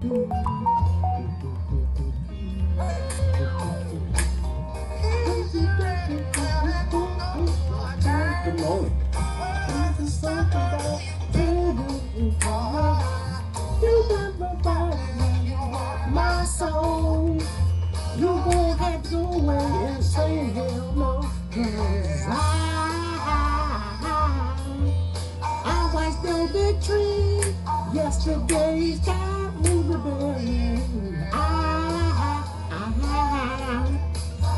Good morning. My soul, you won't have to go away and say hell no, 'cause I watched the big tree yesterday's time move the bell.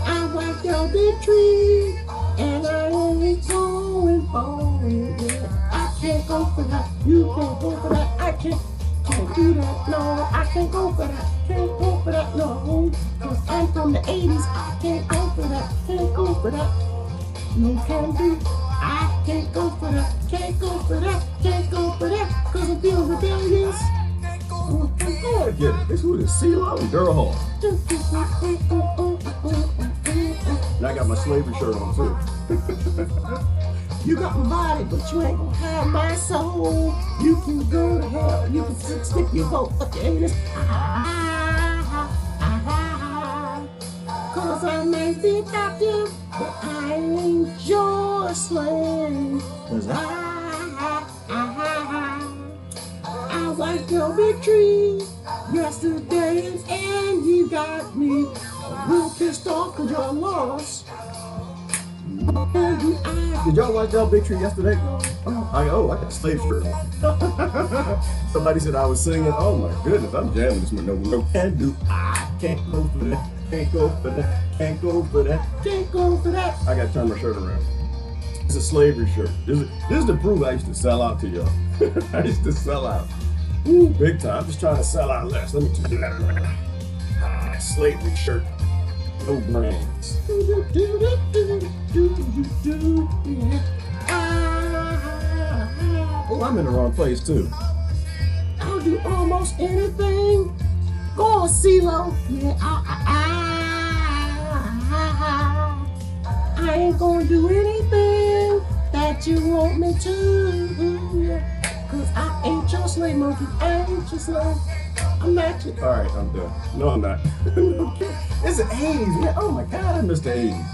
I watched the big tree and I ain't going for it. Yeah. I can't go for that. You can't go for that. I can't do that. No, I can't go for that. Can't go for that. No, 'cause I'm from the 80s. I can't go for that. Can't go for that. No can do. I can't go for that. Can't go for that. Can't go for that. 'Cause I feel rebellious. Oh, I get it. This was a CeeLo and Durham. And I got my slavery shirt on too. You got my body, but you ain't gonna have my soul. You can go to hell. You can stick your vote up your anus. 'Cause I may be captive, but I ain't your slave. 'Cause I watched your victory yesterday, and you got me real pissed off 'cause you're lost. Did y'all watch y'all victory yesterday? I got a slave shirt on. Somebody said I was singing. Oh my goodness, I'm jamming this one. No can do. I can't go for that. Can't go for that. Can't go for that. Can't go for that. I gotta turn my shirt around. It's a slavery shirt. This is to prove I used to sell out to y'all. I used to sell out. Ooh, big time. I'm just trying to sell out less. Let me turn that around. Slavery shirt. No brands. Oh, I'm in the wrong place too. I'll do almost anything. Go on, CeeLo. Yeah, I ain't gonna do anything that you want me to. 'Cause I ain't your slave monkey. I ain't your slave. I'm not your. All right, I'm done. No, I'm not. It's the 80s, man. Oh my God, I miss the 80s.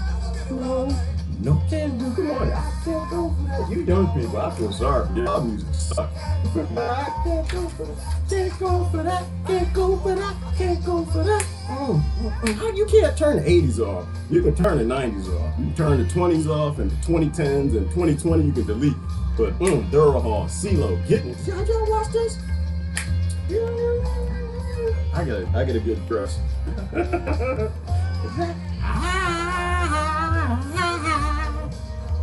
No can do. Come on, I can't go for that. You young people, I feel sorry for y'all. Music sucks. I can't go for that. Can't go for that. Can't go for that. Can't go for that. You can't turn the 80s off. You can turn the 90s off. You can turn the 20s off, and the 2010s and 2020 you can delete. But Durham, CeeLo, getting it. Y'all watch this? I get a good dress.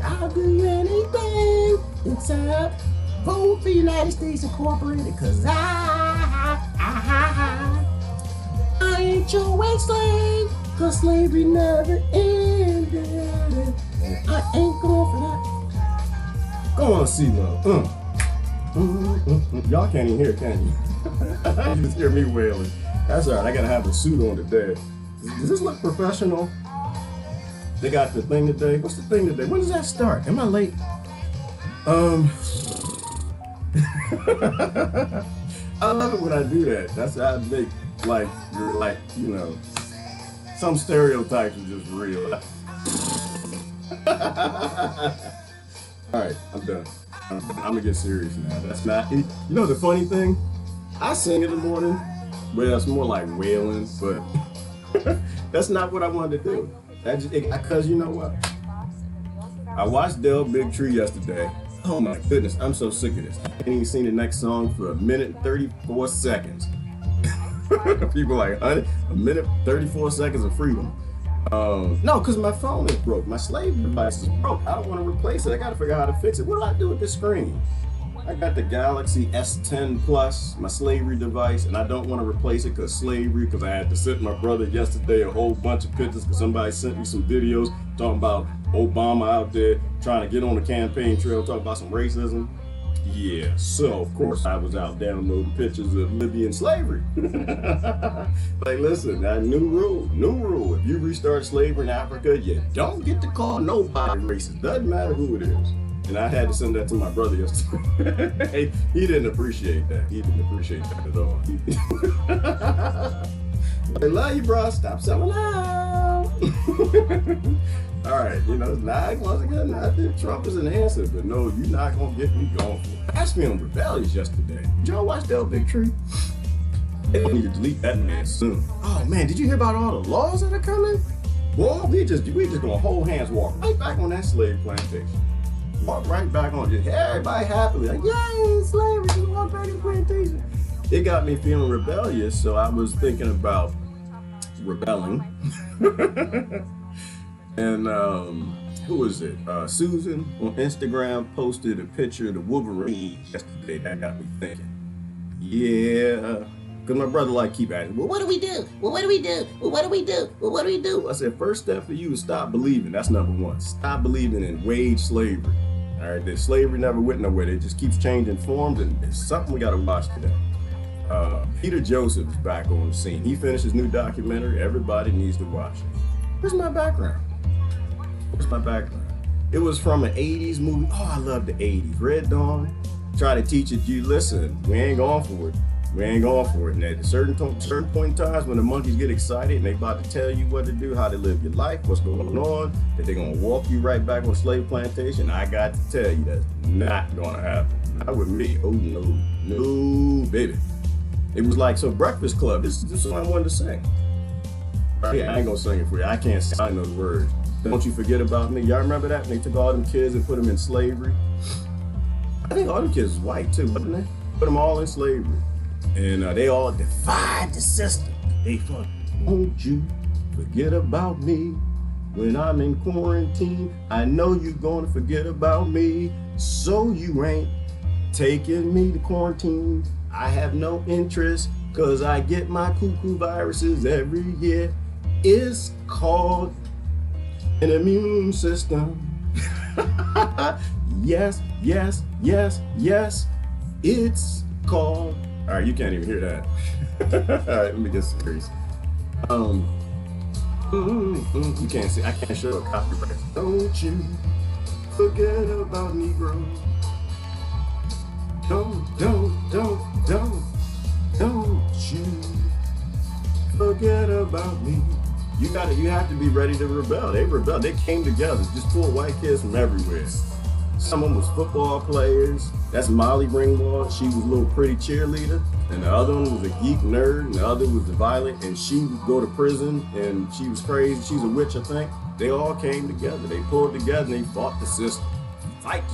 I'll do anything except vote for United States Incorporated, 'cause I ain't your wage slave, 'cause slavery never ended. I ain't going for that. Go on, CeeLo. Y'all can't even hear, can you? You just hear me wailing. That's all right. I gotta have a suit on today. Does this look professional? They got the thing today. What's the thing today? When does that start? Am I late? I love it when I do that. That's how I make some stereotypes are just real. All right, I'm done. I'm gonna get serious now. That's not. You know the funny thing? I sing in the morning. Well, it's more like wailing, but that's not what I wanted to do. Cause you know what? I watched Del Big Tree yesterday. Oh my goodness, I'm so sick of this. I ain't even seen the next song for 1 minute and 34 seconds. People like, honey, 1 minute 34 seconds of freedom. No, because my phone is broke. My slave device is broke. I don't want to replace it. I got to figure out how to fix it. What do I do with this screen? I got the Galaxy S10 Plus, my slavery device, and I don't want to replace it because I had to send my brother yesterday a whole bunch of pictures because somebody sent me some videos talking about Obama out there trying to get on the campaign trail, talking about some racism. Yeah, so of course I was out downloading pictures of Libyan slavery. Like, listen, that new rule. If you restart slavery in Africa, you don't get to call nobody racist. Doesn't matter who it is. And I had to send that to my brother yesterday. He didn't appreciate that. He didn't appreciate that at all. They love you, bro. Stop selling out. All right, you know, once again, not that Trump is an answer, but no, you're not gonna get me going for it. I was feeling rebellious yesterday. Did y'all watch Del Big Tree? They need to delete that man soon. Oh man, did you hear about all the laws that are coming? Boy, we just gonna hold hands, walk right back on that slave plantation. Walk right back on it. Everybody happily like, yay, slavery, just walk back in the plantation. It got me feeling rebellious, so I was thinking about rebelling. And who was it? Susan on Instagram posted a picture of the Wolverines yesterday. That got me thinking. Yeah. Because my brother like keep asking, well, what do we do? Well, what do we do? Well, what do we do? Well, what do we do? I said, first step for you is stop believing. That's number one. Stop believing in wage slavery. All right, the slavery never went nowhere. It just keeps changing forms, and it's something we got to watch today. Peter Joseph is back on the scene. He finished his new documentary. Everybody needs to watch it. Where's my background? Where's my background? It was from an 80s movie. Oh, I love the 80s. Red Dawn. Try to teach it. You listen, we ain't going for it. We ain't going for it. And at a certain point in times when the monkeys get excited and they about to tell you what to do, how to live your life, what's going on, that they're going to walk you right back on slave plantation, I got to tell you that's not going to happen. Not with me. Oh, no. No, baby. It was like, so Breakfast Club, this is what I wanted to sing. Right here, I ain't going to sing it for you. I can't sing, I know the words. Don't you forget about me. Y'all remember that? When they took all them kids and put them in slavery? I think all them kids was white too, wasn't they? Put them all in slavery. And they all defied the system. They thought, won't you forget about me when I'm in quarantine? I know you're gonna forget about me, so you ain't taking me to quarantine. I have no interest, cause I get my cuckoo viruses every year. It's called an immune system. Yes, yes, yes, yes, it's called. All right, you can't even hear that. All right, let me get serious. You can't see. I can't show a copyright. Don't you forget about Negro. Don't you forget about me. You have to be ready to rebel. They rebelled. They came together. Just pulled white kids from everywhere. Some of them was football players. That's Molly Ringwald. She was a little pretty cheerleader. And the other one was a geek nerd. And the other was the violent. And she would go to prison. And she was crazy. She's a witch, I think. They all came together. They pulled together and they fought the system. Fight.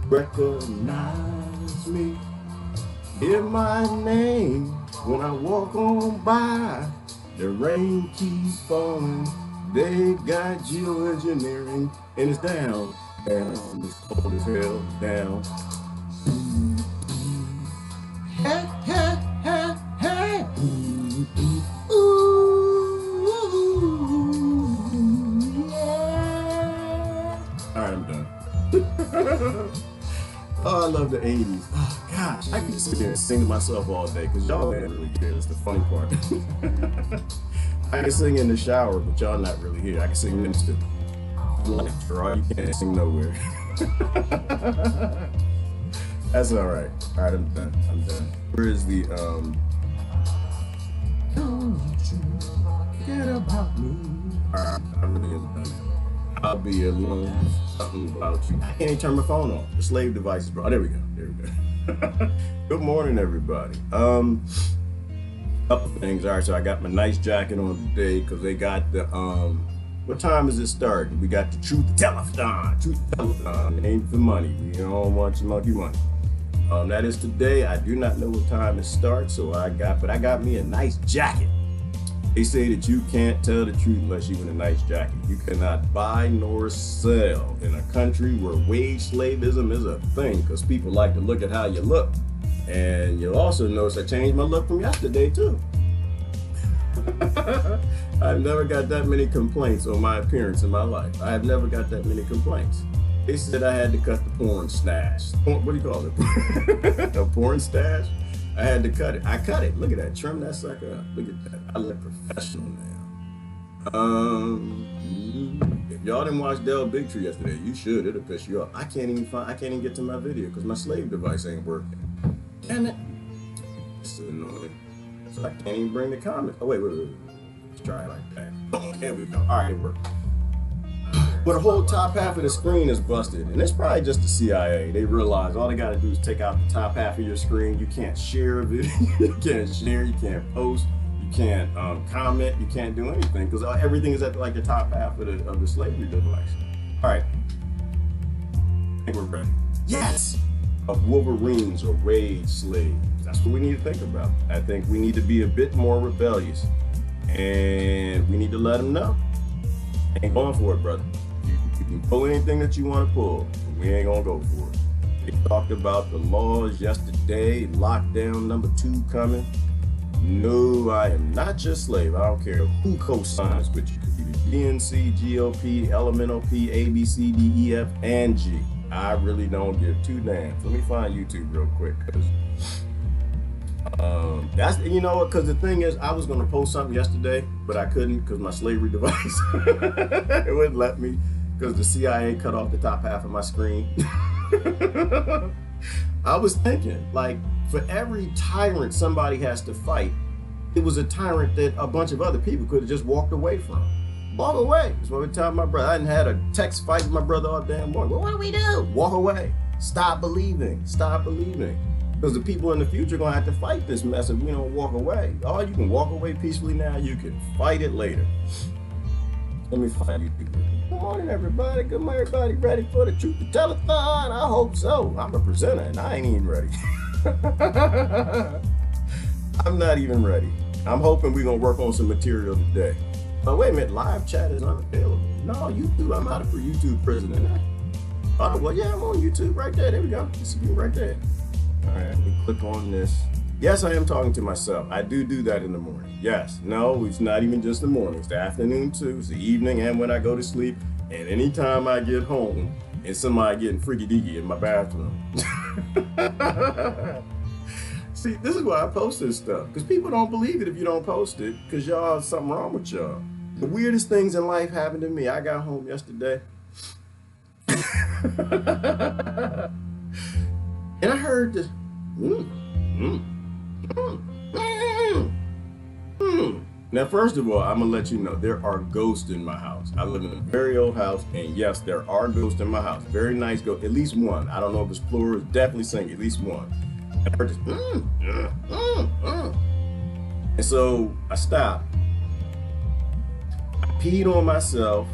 Recognize me. Hear my name when I walk on by. The rain keeps falling. They got geoengineering. And it's down. Down, it's cold as hell, down. Hey, hey, hey, hey. Ooh, yeah. All right, I'm done. Oh, I love the 80s. Oh, gosh, I can sit here and sing to myself all day because y'all ain't really here. That's the funny part. I can sing in the shower, but y'all not really here. I can sing in the studio. Like, girl, you can't sing nowhere. That's all right. All right, I'm done. Where is the don't you forget about me? All right, I really am done. I'll be alone. Something about you. I can't even turn my phone off. The slave devices, bro. Oh, there we go. Good morning, everybody. Couple things. All right, so I got my nice jacket on today because they got the what time is it starting? We got the Truth Telethon. It ain't for money. We don't want your monkey money. That is today. I do not know what time it starts, so I got me a nice jacket. They say that you can't tell the truth unless you in a nice jacket. You cannot buy nor sell in a country where wage slavism is a thing, because people like to look at how you look. And you'll also notice I changed my look from yesterday too. I've never got that many complaints on my appearance in my life. I have never got that many complaints. They said I had to cut the porn stash. What do you call it? A porn stash? I had to cut it. I cut it. Look at that. Trim that sucker up. Look at that. I look professional now. If y'all didn't watch Del Big Tree yesterday, you should. It'll piss you off. I can't even get to my video because my slave device ain't working. Damn it. It's so annoying. So I can't even bring the comments. Oh, wait. Let's try it like that. There we go. All right, it worked. But the whole top half of the screen is busted, and it's probably just the CIA. They realize all they gotta do is take out the top half of your screen. You can't share a video, you can't share, you can't post, you can't comment, you can't do anything because everything is at like the top half of the slavery device. All right, I think we're ready. Yes, of Wolverines or wage slaves. That's what we need to think about. I think we need to be a bit more rebellious, and we need to let them know. Ain't going for it, brother. You can pull anything that you want to pull, but we ain't gonna go for it. They talked about the laws yesterday, lockdown number 2 coming. No, I am not your slave. I don't care who co-signs with you. It could be the DNC, GOP, LMNOP, A, B, C, D, E, F, and G. I really don't give 2 damns. Let me find YouTube real quick, because that's, you know what, because the thing is, I was going to post something yesterday, but I couldn't because my slavery device, it wouldn't let me because the CIA cut off the top half of my screen. I was thinking, like, for every tyrant somebody has to fight, it was a tyrant that a bunch of other people could have just walked away from. Walk away. That's what we tell my brother. I hadn't had a text fight with my brother all damn morning. Well, what do we do? Walk away. Stop believing. Stop believing. Because the people in the future are going to have to fight this mess if we don't walk away. Oh, you can walk away peacefully now. You can fight it later. Let me find you. Good morning, everybody. Good morning, everybody. Ready for the Truth to Telethon? I hope so. I'm a presenter, and I ain't even ready. I'm not even ready. I'm hoping we're going to work on some material today. Oh, wait a minute. Live chat is unavailable. No, YouTube. I'm out of YouTube prison. Oh, well, yeah, I'm on YouTube right there. There we go. You see me right there. All right, let me click on this. Yes, I am talking to myself. I do that in the morning. Yes, no, it's not even just the morning. It's the afternoon too. It's the evening and when I go to sleep. And anytime I get home and somebody getting freaky deaky in my bathroom. See, this is why I post this stuff. Because people don't believe it if you don't post it. Because y'all, something wrong with y'all. The weirdest things in life happened to me. I got home yesterday. And I heard this. Now, first of all, I'm gonna let you know there are ghosts in my house. I live in a very old house, and yes, there are ghosts in my house. Very nice ghost, at least one. I don't know if it's plural. It's definitely saying at least one. And I heard this. And so I stopped. I peed on myself,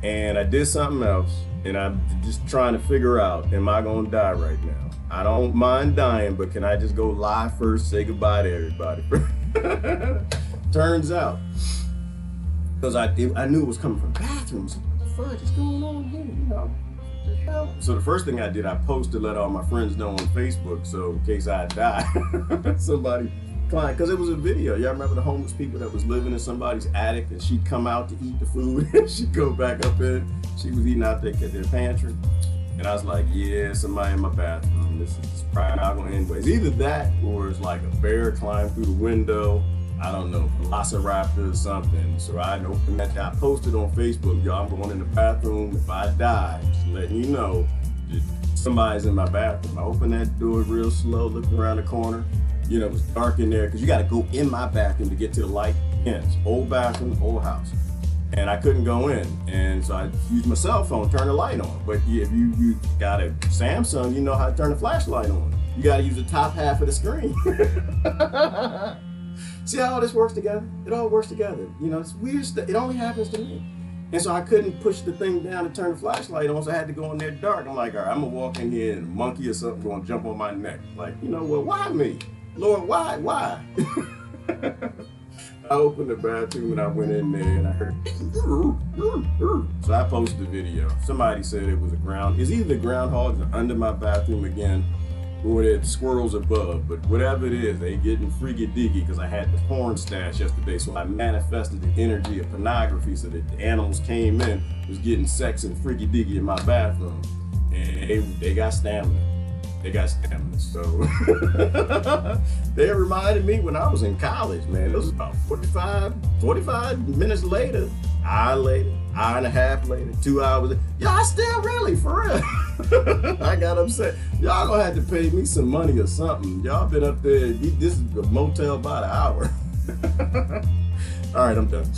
and I did something else, and I'm just trying to figure out, am I gonna die right now? I don't mind dying, but can I just go live first, say goodbye to everybody? Turns out, because I knew it was coming from bathrooms. What the fuck is going on here? You know, what the hell? So the first thing I did, I posted to let all my friends know on Facebook, so in case I die, somebody, because it was a video. Y'all remember the homeless people that was living in somebody's attic, and she'd come out to eat the food, and she'd go back up in. She was eating out there at their pantry. And I was like, yeah, somebody in my bathroom. This is probably not going to end. It's either that or it's like a bear climbed through the window. I don't know, velociraptor or something. So I opened that. I posted on Facebook, y'all, I'm going in the bathroom. If I die, just letting you know, somebody's in my bathroom. I opened that door real slow, looked around the corner. You know, it was dark in there because you got to go in my bathroom to get to the light. Again, it's old bathroom, old house. And I couldn't go in, and so I used my cell phone, turn the light on. But if you got a Samsung, you know how to turn the flashlight on. You got to use the top half of the screen. See how all this works together? It all works together. You know, it's weird stuff. It only happens to me. And so I couldn't push the thing down to turn the flashlight on, so I had to go in there dark. I'm like, all right, I'm gonna walk in here and a monkey or something gonna jump on my neck. Like, you know what? Why me? Lord, why? I opened the bathroom and I went in there and I heard, so I posted a video. Somebody said it was it's either the groundhogs under my bathroom again, or the squirrels above, but whatever it is, they getting freaky deaky because I had the porn stash yesterday, so I manifested the energy of pornography so that the animals came in, was getting sex and freaky deaky in my bathroom, and they got stamina. They got stamina. So they reminded me when I was in college, man. It was about 45 minutes later, hour and a half later, 2 hours. Y'all still really, for real. I got upset. Y'all gonna have to pay me some money or something. Y'all been up there. This is a motel by the hour. All right, I'm done.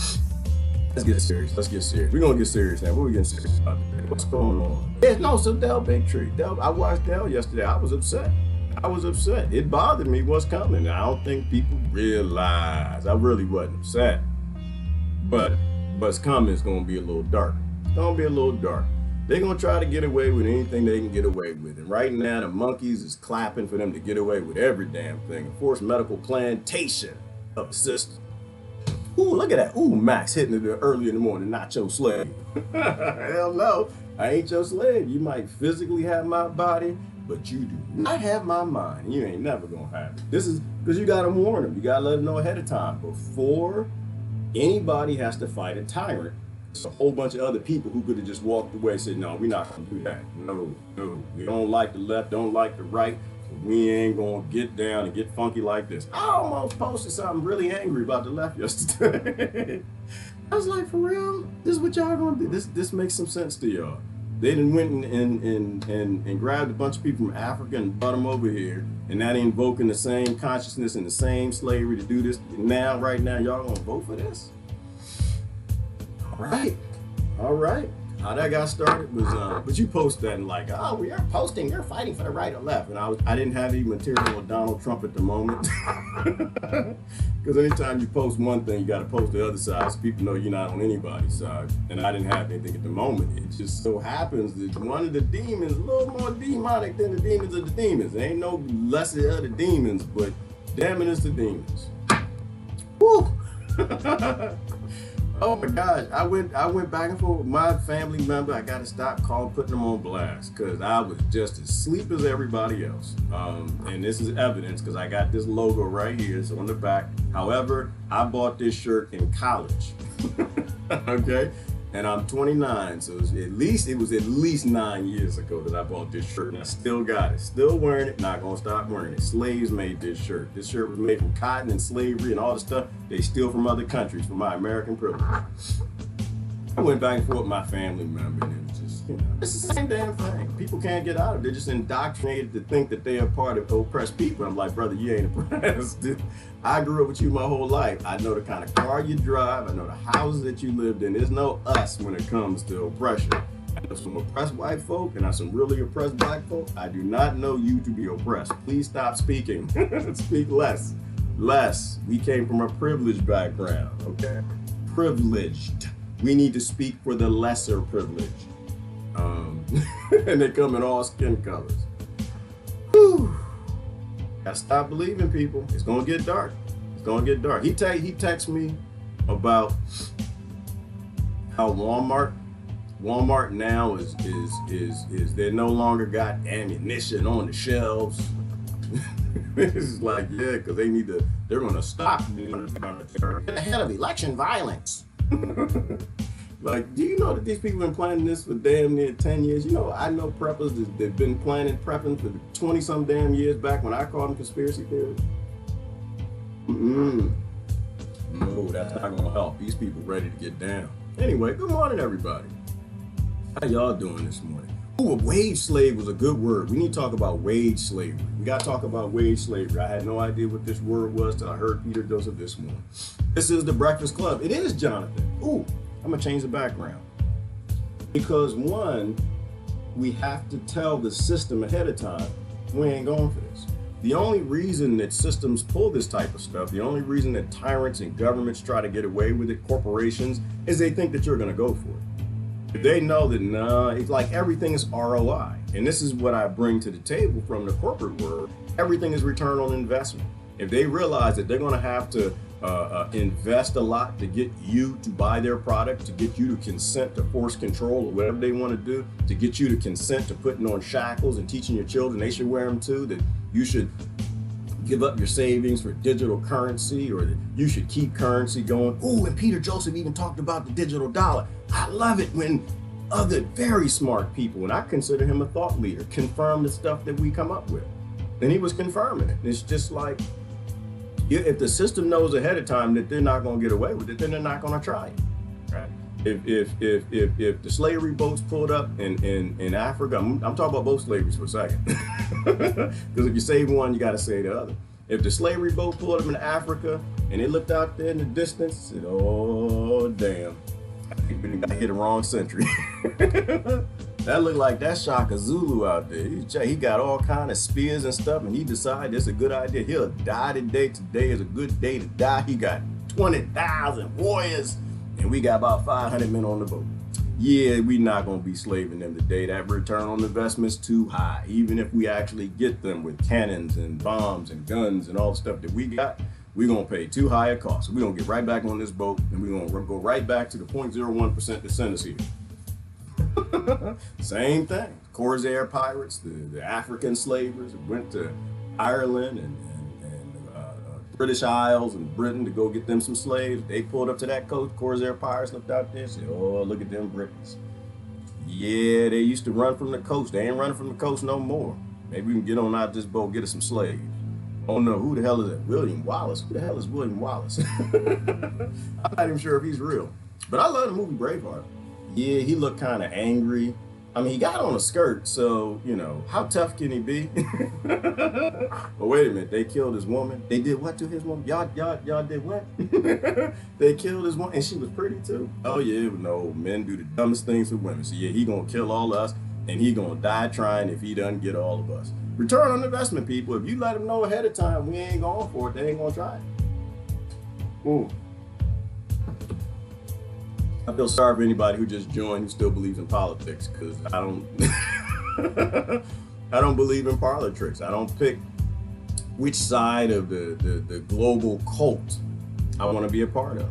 Let's get serious. We're gonna get serious now. What are we getting serious about today? What's going on? Yeah, no, so Del Bigtree. I watched Del yesterday. I was upset. It bothered me what's coming. I don't think people realize. I really wasn't upset. But what's coming is gonna be a little dark. It's gonna be a little dark. They're gonna try to get away with anything they can get away with. And right now the monkeys is clapping for them to get away with every damn thing. A forced medical plantation of the system. Ooh, look at that. Ooh, Max hitting it early in the morning, not your slave. Hell no, I ain't your slave. You might physically have my body, but you do not have my mind. You ain't never gonna have it. This is because you gotta warn them. You gotta let them know ahead of time before anybody has to fight a tyrant. There's a whole bunch of other people who could have just walked away and said, no, we're not gonna do that. No, we don't like the left, don't like the right. We ain't gonna get down and get funky like this. I almost posted something really angry about the left yesterday. I was like, for real? This is what y'all gonna do? This makes some sense to y'all. They done went and grabbed a bunch of people from Africa and brought them over here, and now they invoking the same consciousness and the same slavery to do this. Now, right now, y'all gonna vote for this? All right. How that got started was, but you post that and like, oh, we are posting, you're fighting for the right or left. And I didn't have any material of Donald Trump at the moment. Because anytime you post one thing, you got to post the other side so people know you're not on anybody's side. And I didn't have anything at the moment. It just so happens that one of the demons, a little more demonic than the demons of the demons. There ain't no lesser of the demons, but damn it, it's the demons. Woo! Oh my gosh, I went back and forth with my family member. I gotta stop putting them on blast because I was just as asleep as everybody else. And this is evidence because I got this logo right here. It's on the back. However, I bought this shirt in college. Okay? And I'm 29, so it was at least 9 years ago that I bought this shirt, and I still got it. Still wearing it, not gonna stop wearing it. Slaves made this shirt. This shirt was made from cotton and slavery and all the stuff they steal from other countries for my American privilege. I went back and forth with my family member, and it was just, it's the same damn thing. People can't get out of it. They're just indoctrinated to think that they are part of oppressed people. I'm like, brother, you ain't oppressed. I grew up with you my whole life. I know the kind of car you drive. I know the houses that you lived in. There's no us when it comes to oppression. I know some oppressed white folk and I know some really oppressed black folk. I do not know you to be oppressed. Please stop speaking. Speak less. We came from a privileged background, okay? Privileged. We need to speak for the lesser privileged. And they come in all skin colors. Whew. Gotta stop believing people. It's gonna get dark. He texts me about how Walmart now is they no longer got ammunition on the shelves. It's like, yeah, because they're gonna stop ahead of election violence. Like, do you know that these people have been planning this for damn near 10 years? You know, I know preppers that've been prepping for 20 some damn years back when I called them conspiracy theories. No, that's not gonna help. These people ready to get down. Anyway, good morning, everybody. How y'all doing this morning? Ooh, a wage slave was a good word. We need to talk about wage slavery. We gotta talk about wage slavery. I had no idea what this word was till I heard Peter Joseph this morning. This is the Breakfast Club. It is Jonathan. Ooh, I'm gonna change the background. Because one, we have to tell the system ahead of time, we ain't going for this. The only reason that systems pull this type of stuff, the only reason that tyrants and governments try to get away with it, corporations, is they think that you're gonna go for it. If they know that, nah, it's like everything is ROI. And this is what I bring to the table from the corporate world. Everything is return on investment. If they realize that they're gonna have to invest a lot to get you to buy their product, to get you to consent to force control or whatever they want to do, to get you to consent to putting on shackles and teaching your children they should wear them too, that you should give up your savings for digital currency, or that you should keep currency going. Ooh, and Peter Joseph even talked about the digital dollar. I love it when other very smart people, and I consider him a thought leader, confirm the stuff that we come up with. And he was confirming it. It's just like, if the system knows ahead of time that they're not going to get away with it, then they're not going to try it. Right? If the slavery boats pulled up in Africa, I'm talking about both slaveries for a second, because if you save one, you got to save the other. If the slavery boat pulled up in Africa and they looked out there in the distance, said, "Oh damn, I hit the wrong century." That looked like that Shaka Zulu out there. He got all kind of spears and stuff, and he decided it's a good idea. He'll die today. Today is a good day to die. He got 20,000 warriors, and we got about 500 men on the boat. Yeah, we not gonna be slaving them today. That return on investment's too high. Even if we actually get them with cannons and bombs and guns and all the stuff that we got, we're gonna pay too high a cost. So we're gonna get right back on this boat, and we're gonna go right back to the 0.01% that sent us here. Same thing. Corsair pirates, the African slavers went to Ireland and British Isles and Britain to go get them some slaves. They pulled up to that coast. Corsair pirates looked out there and said, "Oh, look at them Britons. Yeah, they used to run from the coast. They ain't running from the coast no more. Maybe we can get on out this boat, get us some slaves." Oh no, who the hell is that? William Wallace. Who the hell is William Wallace? I'm not even sure if he's real. But I love the movie Braveheart. Yeah, he looked kind of angry. I mean, he got on a skirt, so, you know, how tough can he be? But wait a minute, they killed his woman. They did what to his woman? Y'all did what? They killed his woman, and she was pretty too. Oh yeah, no, men do the dumbest things with women. So yeah, he gonna kill all of us, and he gonna die trying if he doesn't get all of us. Return on investment, people. If you let them know ahead of time we ain't going for it, they ain't gonna try it. Ooh. I feel sorry for anybody who just joined who still believes in politics, because I don't I don't believe in parlor tricks. I don't pick which side of the global cult I want to be a part of.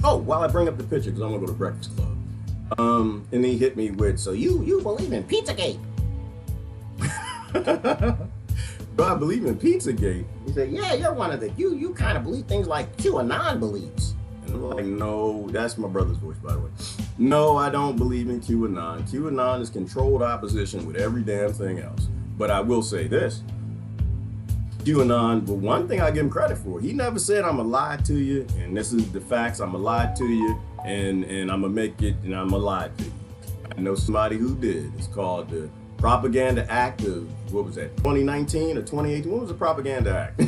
Oh, while I bring up the picture, because I'm gonna go to Breakfast Club. And he hit me with, "So you believe in Pizzagate?" Do I believe in Pizzagate? He said, "Yeah, you're one of the you kind of believe things like QAnon believes." And I'm like, "No," that's my brother's voice, by the way. "No, I don't believe in QAnon. QAnon is controlled opposition with every damn thing else. But I will say this. QAnon, but one thing I give him credit for, he never said, 'I'm gonna lie to you, and this is the facts, I'm gonna lie to you, and I'm gonna make it, and I'm gonna lie to you.' I know somebody who did. It's called the Propaganda Act of, what was that, 2019 or 2018? What was the Propaganda Act?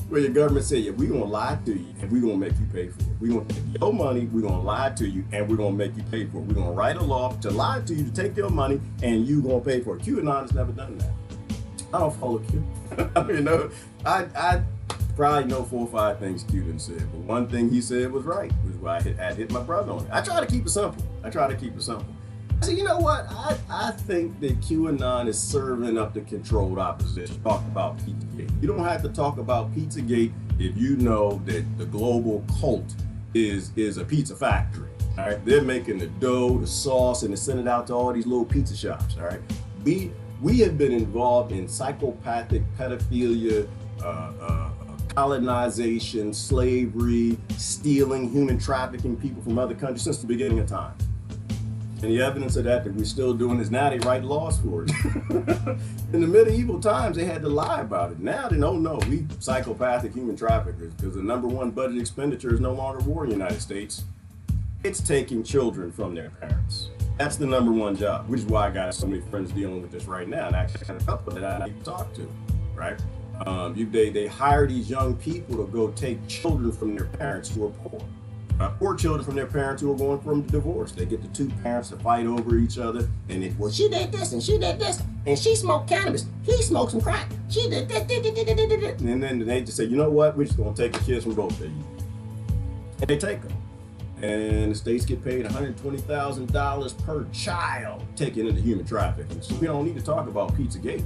Where your government said, yeah, we're gonna lie to you and we're gonna make you pay for it. We're gonna take your money, we're gonna lie to you, and we're gonna make you pay for it. We're gonna write a law to lie to you, to take your money, and you gonna pay for it. QAnon has never done that. I don't follow Q. I mean, no, I probably know 4 or 5 things Q didn't say, but one thing he said was right, which is why I hit my brother on it. I try to keep it simple. So you know what? I think that QAnon is serving up the controlled opposition. Talk about Pizzagate. You don't have to talk about Pizzagate if you know that the global cult is a pizza factory. All right, they're making the dough, the sauce, and they send it out to all these little pizza shops. All right, we have been involved in psychopathic pedophilia, colonization, slavery, stealing, human trafficking people from other countries since the beginning of time. And the evidence of that we're still doing is now they write laws for it. In the medieval times, they had to lie about it. Now they don't know. We psychopathic human traffickers, because the #1 budget expenditure is no longer war in the United States. It's taking children from their parents. That's the #1 job, which is why I got so many friends dealing with this right now, and actually had a couple that I need to talk to, right? They hire these young people to go take children from their parents who are poor. Poor children from their parents who are going from divorce. They get the 2 parents to fight over each other, and it, well, she did this and she did this, and she smoked cannabis, he smoked some crack, she did that, and then they just say, you know what, we're just gonna take the kids from both of you. And they take them. And the states get paid $120,000 per child taken into human trafficking. So we don't need to talk about Pizzagate.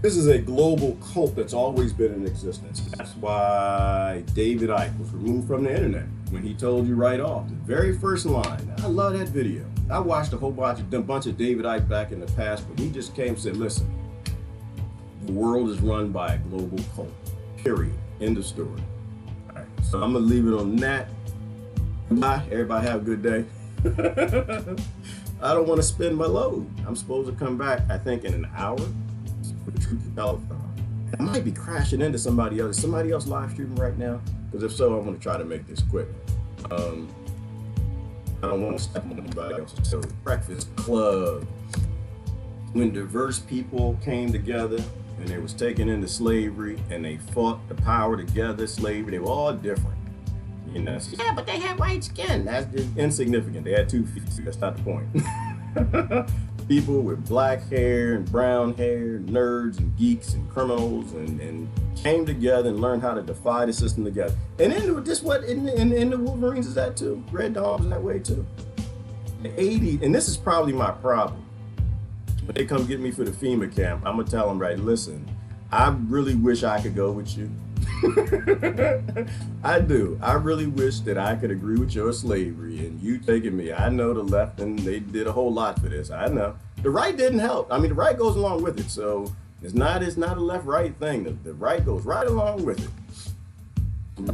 This is a global cult that's always been in existence. That's why David Icke was removed from the internet when he told you right off, the very first line. I love that video. I watched a whole bunch of David Icke back in the past, but he just came and said, listen, the world is run by a global cult, period. End of story. All right, so I'm gonna leave it on that. Bye, everybody have a good day. I don't want to spend my load. I'm supposed to come back, I think, in an hour for the Truth Telethon. I might be crashing into somebody else. Is somebody else live streaming right now? Because if so, I'm going to try to make this quick. I don't want to step on anybody else's toes. Breakfast Club. When diverse people came together and they was taken into slavery and they fought the power together, slavery, they were all different. You know, yeah, but they had white skin. That's just insignificant. They had 2 feet. That's not the point. People with black hair and brown hair, nerds and geeks and criminals, and came together and learned how to defy the system together. And then this what in the Wolverines is that too. Red Dawn is that way too. The 80s, and this is probably my problem. When they come get me for the FEMA camp, I'm gonna tell them, right, listen, I really wish I could go with you. I do. I really wish that I could agree with your slavery and you taking me. I know the left, and they did a whole lot for this. I know. The right didn't help. I mean, the right goes along with it. So it's not a left-right thing. The right goes right along with it.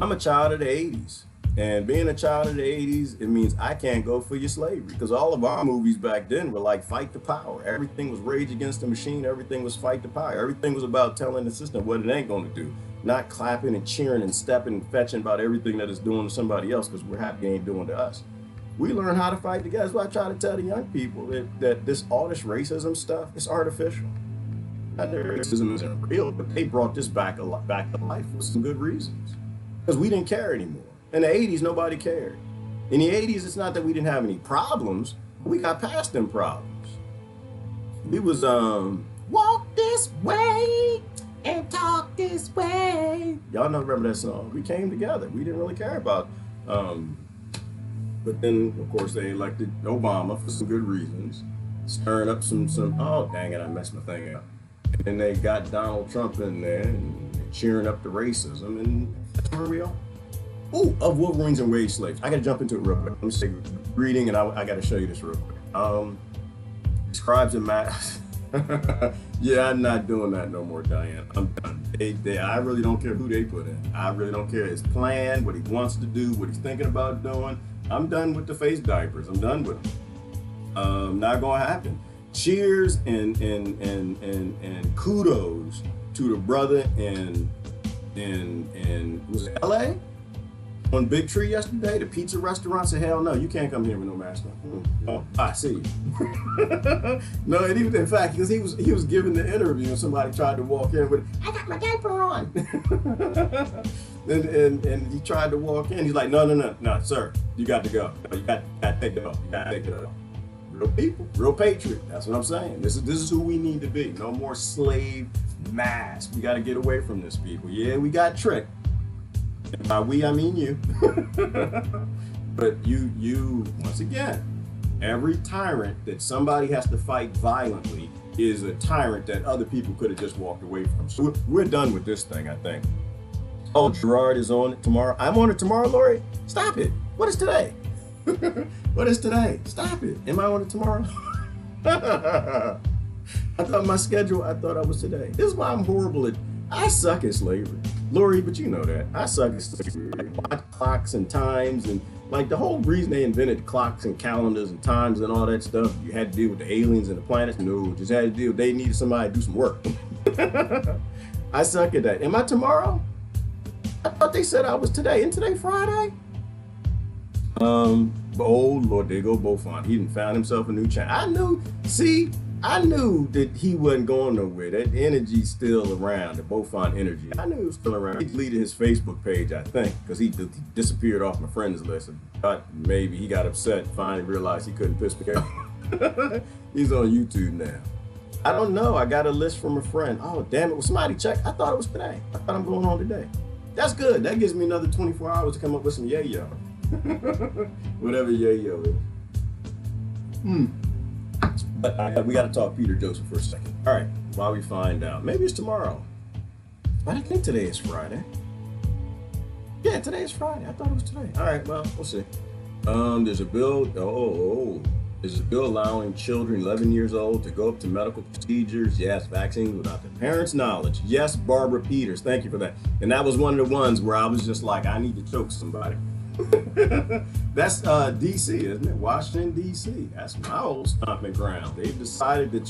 I'm a child of the 80s. And being a child of the 80s, it means I can't go for your slavery, because all of our movies back then were like fight the power. Everything was Rage Against the Machine. Everything was fight the power. Everything was about telling the system what it ain't going to do. Not clapping and cheering and stepping and fetching about everything that it's doing to somebody else because we're happy it ain't doing to us. We learn how to fight together. That's why I try to tell the young people that all this racism stuff is artificial. Not that racism isn't real, but they brought this back to life for some good reasons. Because we didn't care anymore. In the 80s, nobody cared. In the 80s, it's not that we didn't have any problems, but we got past them problems. We was, walk this way and talk this way. Y'all know, remember that song? We came together. We didn't really care about, but then, of course, they elected Obama for some good reasons, stirring up some, oh, dang it, I messed my thing up. And then they got Donald Trump in there and cheering up the racism, and that's where we are. Oh, of Wolverines and wage slaves. I gotta jump into it real quick. Let me say reading, and I gotta show you this real quick. Scribes and math. Yeah, I'm not doing that no more, Diane. I'm done. I really don't care who they put in. I really don't care his plan, what he wants to do, what he's thinking about doing. I'm done with the face diapers. I'm done with them. Not gonna happen. Cheers and kudos to the brother in was it LA? On Big Tree yesterday, the pizza restaurant said, hell no, you can't come here with no mask on. Oh, I see you. No, and even in fact, because he was giving the interview and somebody tried to walk in with, I got my diaper on. and he tried to walk in. He's like, no, sir, you got to go. You got to take it off. You got to take it off. Real people, real patriot. That's what I'm saying. This is who we need to be. No more slave mask. We got to get away from this, people. Yeah, we got tricked. And by we, I mean you. But you, once again, every tyrant that somebody has to fight violently is a tyrant that other people could have just walked away from. So we're done with this thing, I think. Oh, Gerard is on it tomorrow. I'm on it tomorrow, Lori? Stop it. What is today? What is today? Stop it. Am I on it tomorrow? I thought my schedule, I thought I was today. This is why I'm horrible at, I suck at slavery. Lori, but you know that. I suck at slavery. Clocks and times, and like the whole reason they invented clocks and calendars and times and all that stuff, you had to deal with the aliens and the planets. No, just had to deal, they needed somebody to do some work. I suck at that. Am I tomorrow? I thought they said I was today. Isn't today Friday? Oh Lord, there go Beaufort. He done found himself a new channel. I knew that he wasn't going nowhere. That energy's still around, the Beaufort energy. I knew it was still around. He deleted his Facebook page, I think, because he disappeared off my friends list. I thought maybe he got upset, finally realized he couldn't piss me off. He's on YouTube now. I don't know. I got a list from a friend. Oh, damn it. Well, somebody check. I thought it was today. I thought I'm going on today. That's good. That gives me another 24 hours to come up with some yayo. Whatever yayo is. But we got to talk Peter Joseph for a second. All right, while we find out. Maybe it's tomorrow. But I think today is Friday. Yeah, today is Friday. I thought it was today. All right, well, we'll see. There's a bill. There's a bill allowing children 11 years old to go up to medical procedures. Yes, vaccines without the parents' knowledge. Yes, Barbara Peters. Thank you for that. And that was one of the ones where I was just like, I need to choke somebody. That's DC, isn't it? Washington, DC. That's my old stomping ground. They've decided that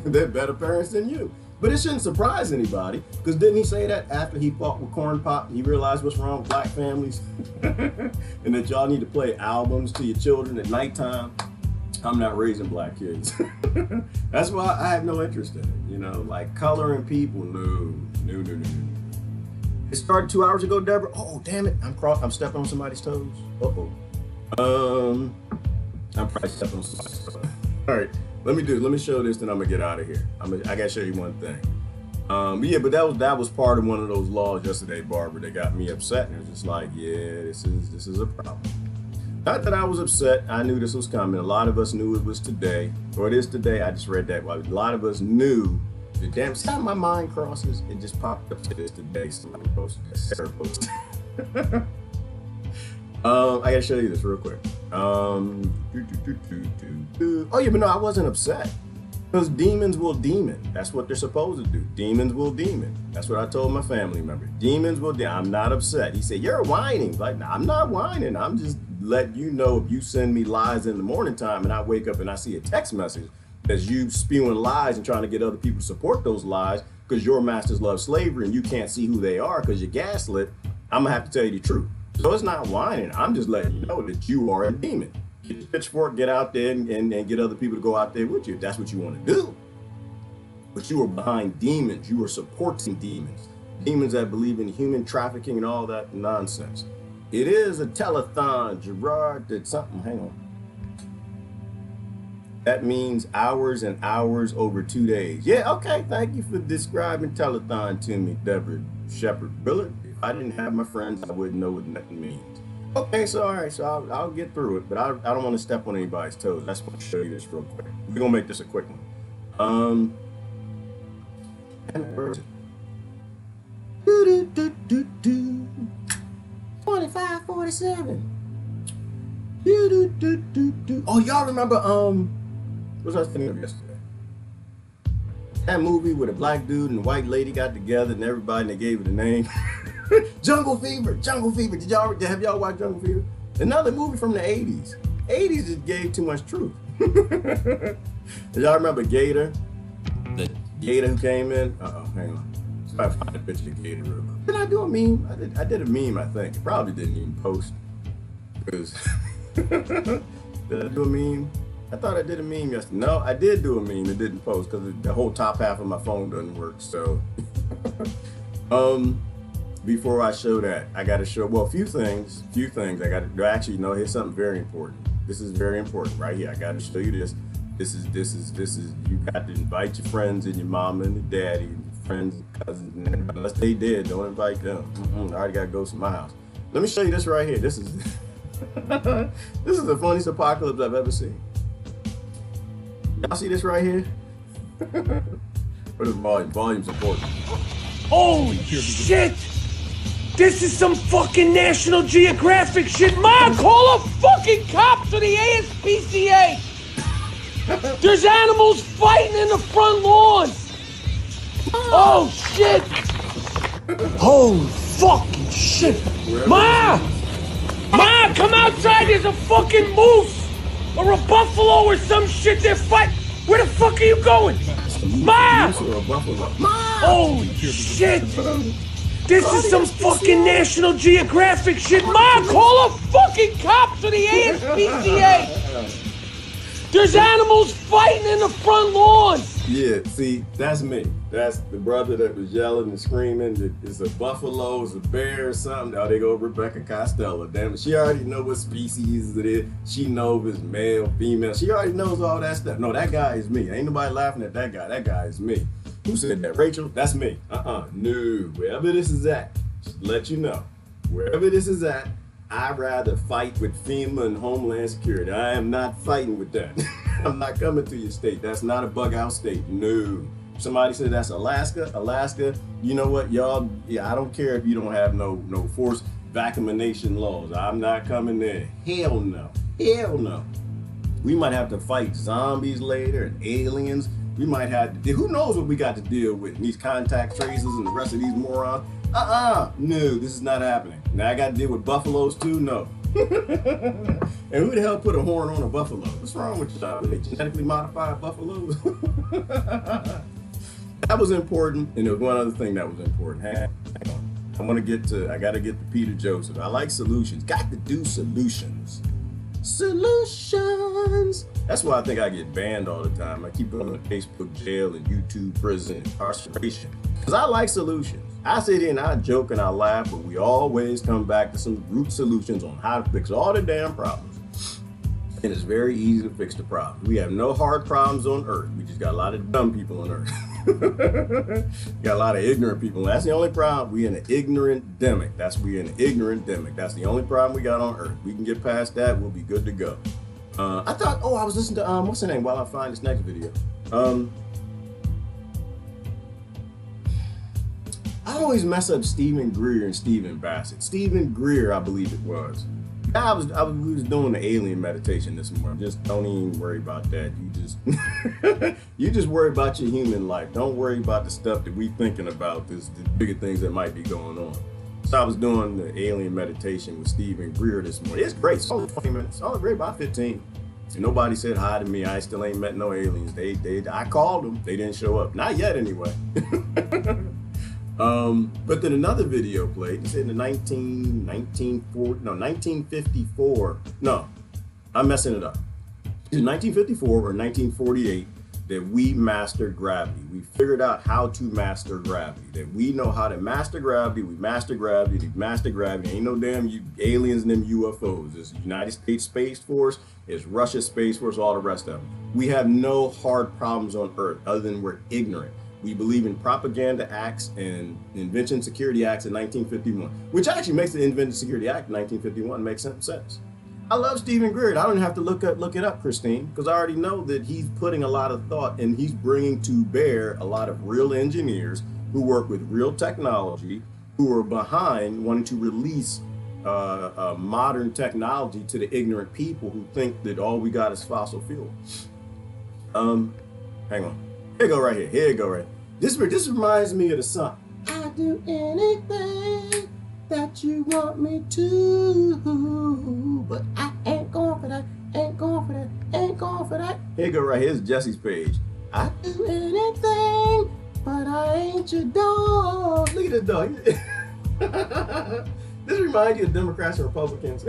they're better parents than you. But it shouldn't surprise anybody, because didn't he say that after he fought with Corn Pop, he realized what's wrong with black families? And that y'all need to play albums to your children at nighttime? I'm not raising black kids. That's why I have no interest in it. You know, like coloring people, no. It started 2 hours ago, Deborah. Oh, damn it. I'm stepping on somebody's toes. I'm probably stepping on somebody's toes. All right, let me show this, then I'm gonna get out of here. I gotta show you one thing. Yeah, but that was part of one of those laws yesterday, Barbara, that got me upset. And it was just like, yeah, this is a problem. Not that I was upset. I knew this was coming. A lot of us knew it was today, or it is today. I just read that. A lot of us knew. The damn time my mind crosses, it just popped up to this today. Somebody posted that. Sarah posted. I gotta show you this real quick. Oh yeah, but no, I wasn't upset. Because demons will demon. That's what they're supposed to do. Demons will demon. That's what I told my family member. Demons will demon. I'm not upset. He said, you're whining. Like, no, I'm not whining. I'm just letting you know, if you send me lies in the morning time and I wake up and I see a text message that's you spewing lies and trying to get other people to support those lies because your masters love slavery and you can't see who they are because you're gaslit, I'm going to have to tell you the truth. So it's not whining. I'm just letting you know that you are a demon. Get your pitchfork, get out there and get other people to go out there with you if that's what you want to do. But you are behind demons. You are supporting demons. Demons that believe in human trafficking and all that nonsense. It is a telethon. Gerard did something. Hang on. That means hours and hours over 2 days. Yeah, okay. Thank you for describing telethon to me, Deborah Shepard. Billard. If I didn't have my friends, I wouldn't know what nothing means. Okay, so all right, so I'll get through it, but I don't want to step on anybody's toes. That's why I'll show you this real quick. We're gonna make this a quick one. And where is it? 2547. Oh, y'all remember what was I thinking of yesterday? That movie where the black dude and the white lady got together and everybody and they gave it a name. Jungle Fever. Have y'all watched Jungle Fever? Another movie from the 80s. 80s just gave too much truth. Did y'all remember Gator? The Gator who came in? Hang on. Try to find a picture of Gator real quick. Did I do a meme? I did a meme, I think. It probably didn't even post. Because did I do a meme? I thought I did a meme yesterday. No, I did do a meme. It didn't post because the whole top half of my phone doesn't work. So before I show that, I got to show, well, a few things I got to, actually, no, here's something very important. This is very important right here. I got to show you this. This is, you got to invite your friends and your mama and your daddy and your friends and cousins. And unless they did, don't invite them. I already got to go to my house. Let me show you this right here. This is, this is the funniest apocalypse I've ever seen. Y'all see this right here? What is volume? Volume's important. Holy shit! This is some fucking National Geographic shit. Ma, call a fucking cops or the ASPCA. There's animals fighting in the front lawns. Oh shit! Holy fucking shit! Ma! Ma, come outside, there's a fucking moose! Or a buffalo or some shit, they're fighting! Where the fuck are you going? Ma! Holy shit! This is some fucking National Geographic shit! Ma, call a fucking cops or the ASPCA! There's animals fighting in the front lawns! Yeah, see, that's me. That's the brother that was yelling and screaming. It's a buffalo, it's a bear or something. Oh, they go Rebecca Costello. Damn it, she already know what species it is. She knows if it's male, female. She already knows all that stuff. No, that guy is me. Ain't nobody laughing at that guy. That guy is me. Who said that? Rachel? That's me. No. Wherever this is at, just let you know. Wherever this is at, I'd rather fight with FEMA and Homeland Security. I am not fighting with that. I'm not coming to your state. That's not a bug out state. No. Somebody said that's Alaska. Alaska, you know what, y'all? Yeah, I don't care if you don't have no forced vaccination laws. I'm not coming there. Hell no. Hell no. We might have to fight zombies later and aliens. We might have to, who knows what we got to deal with, these contact tracers and the rest of these morons. No, this is not happening. Now I got to deal with buffaloes too? No. And who the hell put a horn on a buffalo? What's wrong with y'all? They genetically modified buffaloes? That was important, and there was one other thing that was important. Hang on. I gotta get to Peter Joseph. I like solutions. Got to do solutions. Solutions. That's why I think I get banned all the time. I keep going to Facebook jail and YouTube prison, incarceration. Because I like solutions. I sit here and I joke and I laugh, but we always come back to some root solutions on how to fix all the damn problems. And it's very easy to fix the problem. We have no hard problems on earth. We just got a lot of dumb people on earth. Got a lot of ignorant people. That's the only problem. We in an ignorant demic. We're in an ignorant demic. That's the only problem we got on earth. We can get past that, we'll be good to go. I thought, I was listening to, what's her name, while I find this next video. I always mess up Stephen Greer and Stephen Bassett. Stephen Greer, I believe it was. We was doing the alien meditation this morning. Just don't even worry about that. You just worry about your human life. Don't worry about the stuff that we thinking about, the bigger things that might be going on. So I was doing the alien meditation with Stephen Greer this morning. It's great. It's only 20 minutes. Only great, about 15. And nobody said hi to me. I still ain't met no aliens. I called them. They didn't show up. Not yet, anyway. But then another video played. It said in the 1954. No, I'm messing it up. It's 1954 or 1948 that we mastered gravity. We figured out how to master gravity. That we know how to master gravity. We master gravity. We master gravity. Ain't no damn aliens and them UFOs. It's the United States Space Force. It's Russia Space Force. All the rest of them. We have no hard problems on Earth other than we're ignorant. We believe in propaganda acts and Invention Security Acts in 1951, which actually makes the Invention Security Act in 1951 make some sense. I love Stephen Greer. I don't have to look it up, Christine, because I already know that he's putting a lot of thought and he's bringing to bear a lot of real engineers who work with real technology, who are behind wanting to release modern technology to the ignorant people who think that all we got is fossil fuel. Hang on. Here you go right here. Here you go right here. This reminds me of the song. I'll do anything that you want me to, but I ain't going for that, ain't going for that, ain't going for that. Here you go right here. Here's Jesse's page. I do anything, but I ain't your dog. Look at this dog. This reminds you of Democrats and Republicans.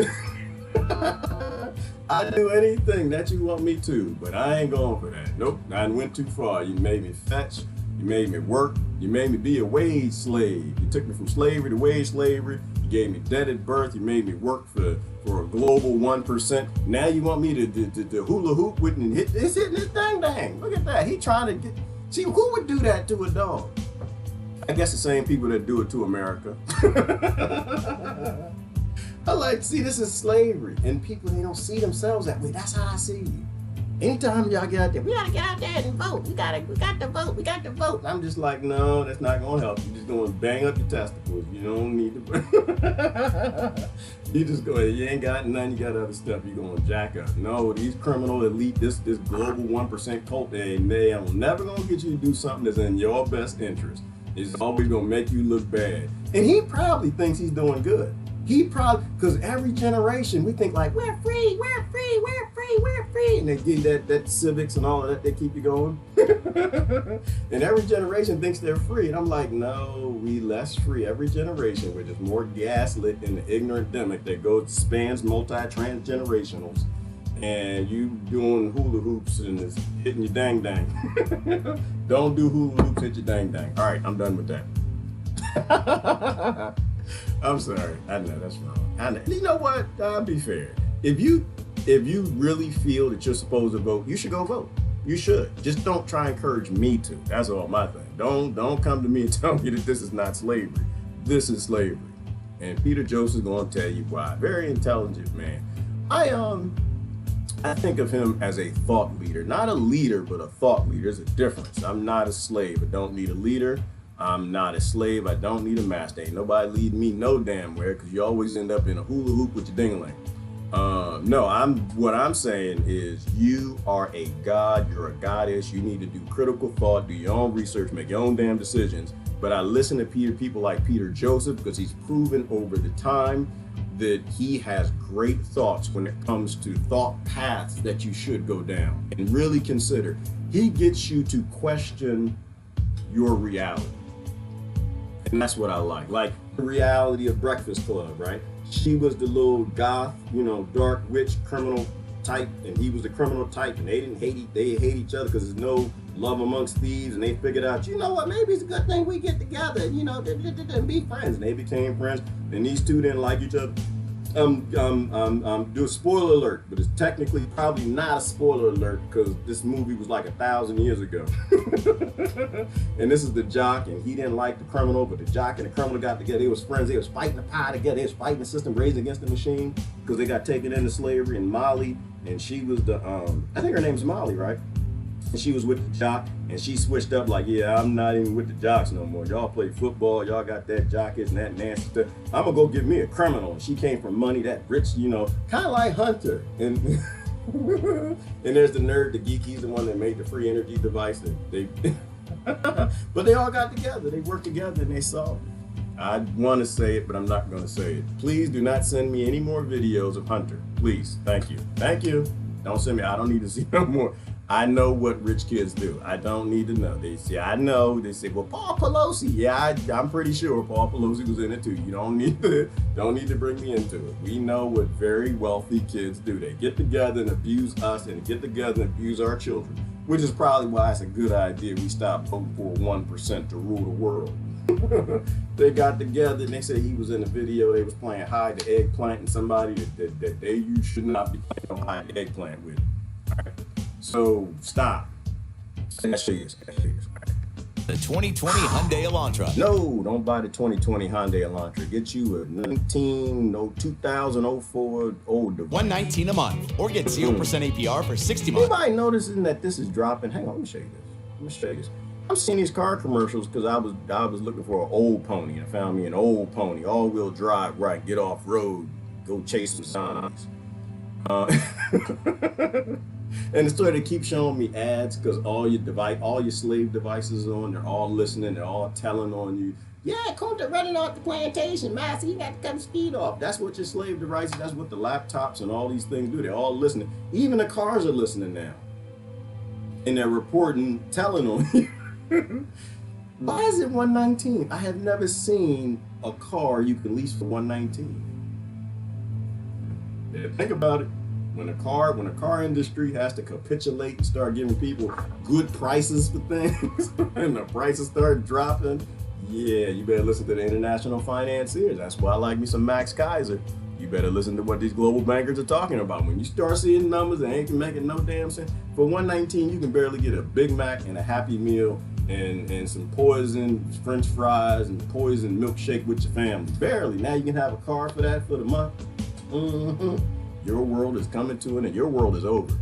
I do anything that you want me to, but I ain't going for that. Nope, I went too far. You made me fetch, you made me work, you made me be a wage slave. You took me from slavery to wage slavery. You gave me debt at birth. You made me work for a global 1%. Now you want me to hula hoop with and hitting this thing dang. Look at that. He trying to get, see, who would do that to a dog? I guess the same people that do it to America. I like, see, this is slavery, and people, they don't see themselves that way. That's how I see you. Anytime y'all get out there, we gotta get out there and vote. We got to vote. We got to vote. I'm just like, no, that's not gonna help. You're just gonna bang up your testicles. You don't need to. You just go. You ain't got none. You got other stuff. You're gonna jack up. No, these criminal elite, this global 1% cult, they are never gonna get you to do something that's in your best interest. It's always gonna make you look bad. And he probably thinks he's doing good. He probably, because every generation we think like, we're free, we're free, we're free, we're free. And they give you that civics and all of that, they keep you going. And every generation thinks they're free. And I'm like, no, we less free. Every generation, we're just more gaslit in the ignorant demic that spans multi-transgenerationals. And you doing hula hoops and it's hitting your dang dang. Don't do hula hoops, hit your dang dang. All right, I'm done with that. I'm sorry. I know that's wrong. I know. You know what? I'll be fair. If you really feel that you're supposed to vote, you should go vote. You should. Just don't try and encourage me to. That's all my thing. Don't come to me and tell me that this is not slavery. This is slavery. And Peter Joseph's going to tell you why. Very intelligent man. I think of him as a thought leader. Not a leader, but a thought leader. There's a difference. I'm not a slave. I don't need a leader. I'm not a slave. I don't need a master. Ain't nobody leading me no damn where, because you always end up in a hula hoop with your ding-a-ling. No, what I'm saying is you are a god. You're a goddess. You need to do critical thought, do your own research, make your own damn decisions. But I listen to people like Peter Joseph because he's proven over the time that he has great thoughts when it comes to thought paths that you should go down and really consider. He gets you to question your reality. And that's what I like. Like the reality of Breakfast Club, right? She was the little goth, you know, dark witch criminal type, and he was the criminal type, and they hate each other because there's no love amongst thieves, and they figured out, you know what, maybe it's a good thing we get together, you know, and be friends. And they became friends, and these two didn't like each other. Do a spoiler alert, but it's technically probably not a spoiler alert because this movie was like 1,000 years ago. And this is the jock, and he didn't like the criminal, but the jock and the criminal got together. They was friends. They was fighting the pie together. They was fighting the system raised against the machine because they got taken into slavery. And Molly, and she was the I think her name's Molly, right? And she was with the jock, and she switched up like, yeah, I'm not even with the jocks no more. Y'all play football, y'all got that jockers and that nasty stuff. I'm gonna go get me a criminal. And she came from money, that rich, you know, kind of like Hunter. And and there's the nerd, the geek, he's the one that made the free energy device. But they all got together, they worked together, and they solved it. I want to say it, but I'm not going to say it. Please do not send me any more videos of Hunter. Please, thank you. Thank you. Don't send me, I don't need to see no more. I know what rich kids do. I don't need to know. They say, I know. They say, well, Paul Pelosi. Yeah, I'm pretty sure Paul Pelosi was in it too. You don't need to bring me into it. We know what very wealthy kids do. They get together and abuse us, and get together and abuse our children, which is probably why it's a good idea we stop voting for 1% to rule the world. They got together and they said he was in a video. They was playing hide the eggplant, and somebody that you should not be playing hide the eggplant with. All right. So stop. That's serious. The 2020 Hyundai Elantra. No, don't buy the 2020 Hyundai Elantra. Get you a 2004 old device. $119 a month, or get 0% APR for 60 months. Anybody noticing that this is dropping? Hang on, let me show you this. Let me show you this. I'm seeing these car commercials because I was looking for an old pony, and I found me an old pony, all-wheel drive, right? Get off road, go chase some zombies. And it's sort of keep showing me ads because all your slave devices on, they're all listening, they're all telling on you. Yeah, Kunta running off the plantation, master, you got to cut the speed off. That's what your slave devices, that's what the laptops and all these things do. They're all listening. Even the cars are listening now. And they're reporting, telling on you. Why is it 119? I have never seen a car you can lease for 119. Yeah, think about it. When the car industry has to capitulate and start giving people good prices for things, and the prices start dropping, yeah, you better listen to the international financiers. That's why I like me some Max Kaiser. You better listen to what these global bankers are talking about. When you start seeing numbers that ain't making no damn sense, for 119 you can barely get a Big Mac and a Happy Meal and some poison French fries and poison milkshake with your family. Barely. Now you can have a car for that for the month. Your world is coming to an end. Your world is over.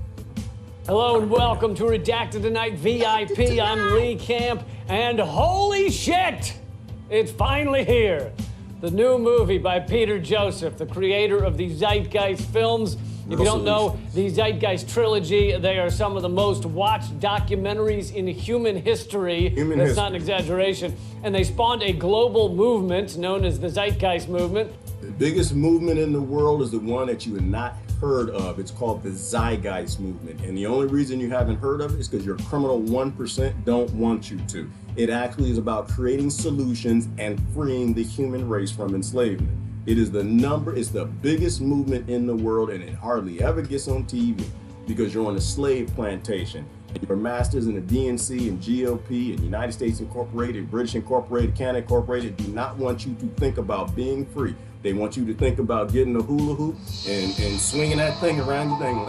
Hello and welcome to Redacted Tonight VIP. I'm Lee Camp, and holy shit! It's finally here. The new movie by Peter Joseph, the creator of the Zeitgeist films. If you don't know, the Zeitgeist trilogy, they are some of the most watched documentaries in human history. That's not an exaggeration. And they spawned a global movement known as the Zeitgeist movement. The biggest movement in the world is the one that you have not heard of. It's called the Zeitgeist movement. And the only reason you haven't heard of it is because your criminal 1% don't want you to. It actually is about creating solutions and freeing the human race from enslavement. It's the biggest movement in the world, and it hardly ever gets on TV because you're on a slave plantation. Your masters in the DNC and GOP and United States Incorporated, British Incorporated, Canada Incorporated do not want you to think about being free. They want you to think about getting a hula hoop and swinging that thing around your thing.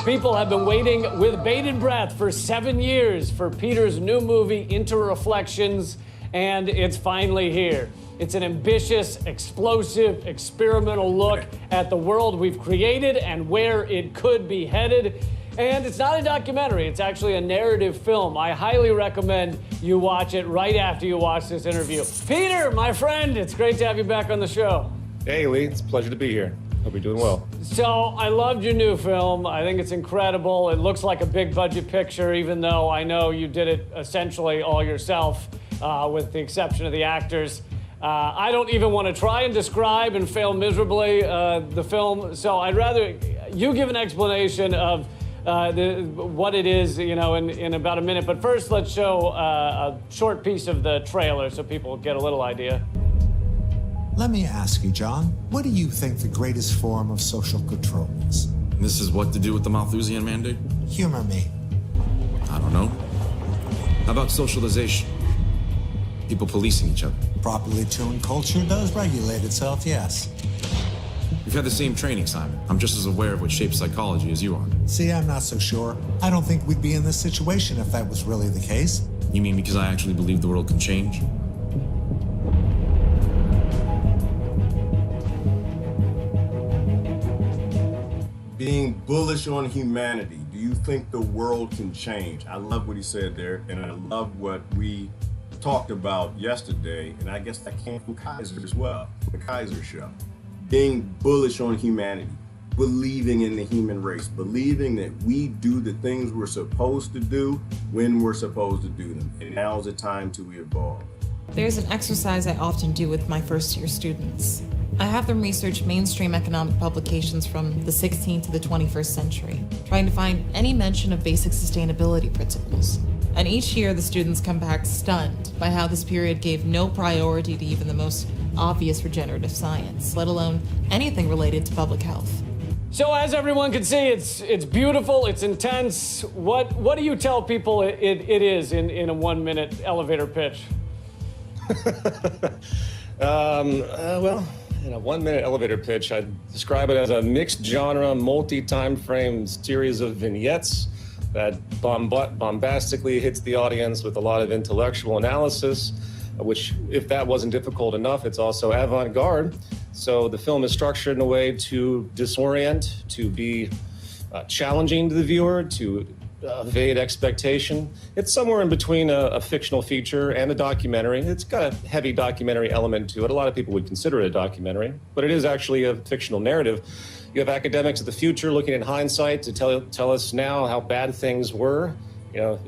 People have been waiting with bated breath for 7 years for Peter's new movie, Interreflections, and it's finally here. It's an ambitious, explosive, experimental look at the world we've created and where it could be headed. And it's not a documentary, it's actually a narrative film. I highly recommend you watch it right after you watch this interview. Peter, my friend, it's great to have you back on the show. Hey, Lee, it's a pleasure to be here. Hope you're doing well. So, I loved your new film. I think it's incredible. It looks like a big budget picture, even though I know you did it essentially all yourself, with the exception of the actors. I don't even want to try and describe and fail miserably the film, so I'd rather you give an explanation of what it is, you know, in about a minute. But first, let's show a short piece of the trailer so people get a little idea. Let me ask you, John, what do you think the greatest form of social control is? This is what to do with the Malthusian mandate? Humor me. I don't know. How about socialization? People policing each other. Properly tuned culture does regulate itself, yes. We've had the same training, Simon. I'm just as aware of what shapes psychology as you are. See, I'm not so sure. I don't think we'd be in this situation if that was really the case. You mean because I actually believe the world can change? Being bullish on humanity, do you think the world can change? I love what he said there, and I love what we talked about yesterday, and I guess that came from Kaiser as well, the Kaiser show. Being bullish on humanity, believing in the human race, believing that we do the things we're supposed to do when we're supposed to do them, and now's the time to evolve. There's an exercise I often do with my first-year students. I have them research mainstream economic publications from the 16th to the 21st century, trying to find any mention of basic sustainability principles. And each year, the students come back stunned by how this period gave no priority to even the most obvious regenerative science, let alone anything related to public health. So as everyone can see, it's beautiful, it's intense. What do you tell people it is in a 1-minute elevator pitch? Well, in a 1-minute elevator pitch, I'd describe it as a mixed genre, multi-time frame series of vignettes that bombastically hits the audience with a lot of intellectual analysis, which, if that wasn't difficult enough, it's also avant-garde. So the film is structured in a way to disorient, to be challenging to the viewer, to evade expectation. It's somewhere in between a fictional feature and a documentary. It's got a heavy documentary element to it. A lot of people would consider it a documentary, but it is actually a fictional narrative. You have academics of the future looking in hindsight to tell us now how bad things were. You know,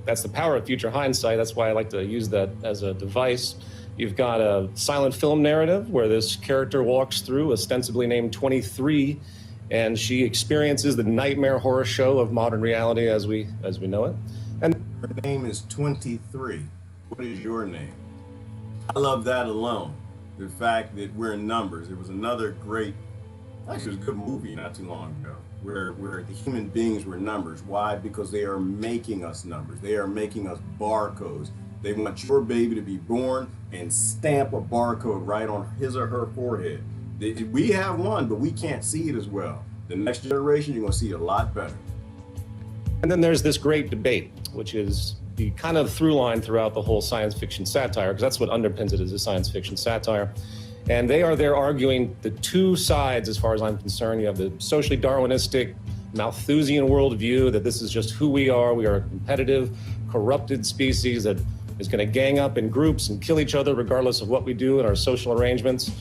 that's the power of future hindsight. That's why I like to use that as a device. You've got a silent film narrative where this character walks through, ostensibly named 23, and she experiences the nightmare horror show of modern reality as we know it. And her name is 23. What is your name? I love that alone. The fact that we're in numbers. It was another great, actually it was a good movie not too long ago, where the human beings were numbers. Why? Because they are making us numbers. They are making us barcodes. They want your baby to be born and stamp a barcode right on his or her forehead. We have one, but we can't see it as well. The next generation, you're going to see it a lot better. And then there's this great debate, which is the kind of through line throughout the whole science fiction satire, because that's what underpins it, is a science fiction satire. And they are there arguing the two sides, as far as I'm concerned. You have the socially Darwinistic, Malthusian worldview that this is just who we are. We are a competitive, corrupted species that is going to gang up in groups and kill each other regardless of what we do in our social arrangements.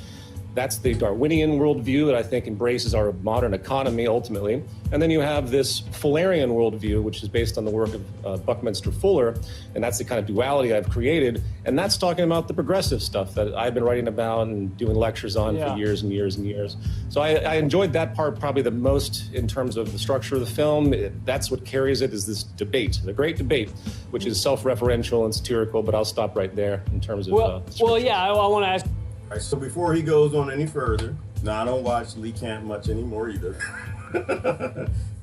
That's the Darwinian worldview that I think embraces our modern economy ultimately. And then you have this Fullerian worldview, which is based on the work of Buckminster Fuller, and that's the kind of duality I've created. And that's talking about the progressive stuff that I've been writing about and doing lectures on for years and years and years. So I enjoyed that part probably the most in terms of the structure of the film. That's what carries it, is this debate, the great debate, which is self-referential and satirical, but I'll stop right there in terms of well, yeah, I want to ask. All right, so before he goes on any further, now I don't watch Lee Camp much anymore either.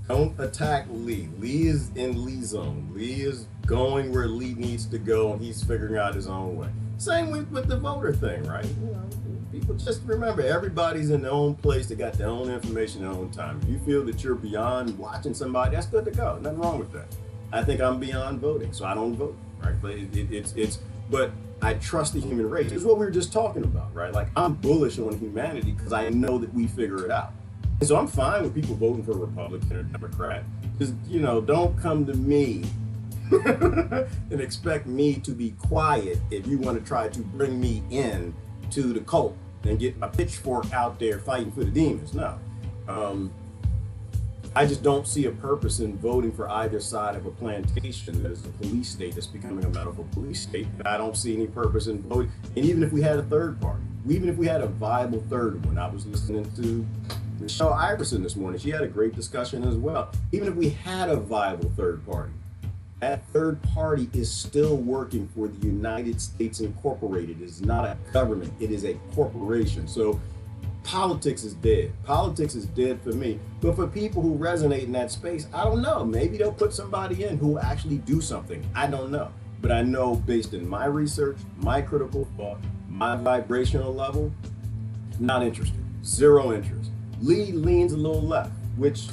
Don't attack Lee. Lee is in Lee zone. Lee is going where Lee needs to go, and he's figuring out his own way. Same with the voter thing, right? You know, people just remember, everybody's in their own place. They got their own information, their own time. If you feel that you're beyond watching somebody, that's good to go. Nothing wrong with that. I think I'm beyond voting, so I don't vote, right? But but I trust the human race. It's what we were just talking about, right? Like, I'm bullish on humanity because I know that we figure it out. And so I'm fine with people voting for Republican or Democrat. Just, you know, don't come to me and expect me to be quiet if you want to try to bring me in to the cult and get my pitchfork out there fighting for the demons. No. I just don't see a purpose in voting for either side of a plantation that is a police state that's becoming a medical police state. I don't see any purpose in voting. And even if we had a third party, even if we had a viable third one, I was listening to Michelle Iverson this morning. She had a great discussion as well. Even if we had a viable third party, that third party is still working for the United States Incorporated. It is not a government, it is a corporation. So politics is dead. Politics is dead for me. But for people who resonate in that space, I don't know. Maybe they'll put somebody in who will actually do something. I don't know. But I know based in my research, my critical thought, my vibrational level, not interested. Zero interest. Lee leans a little left, which,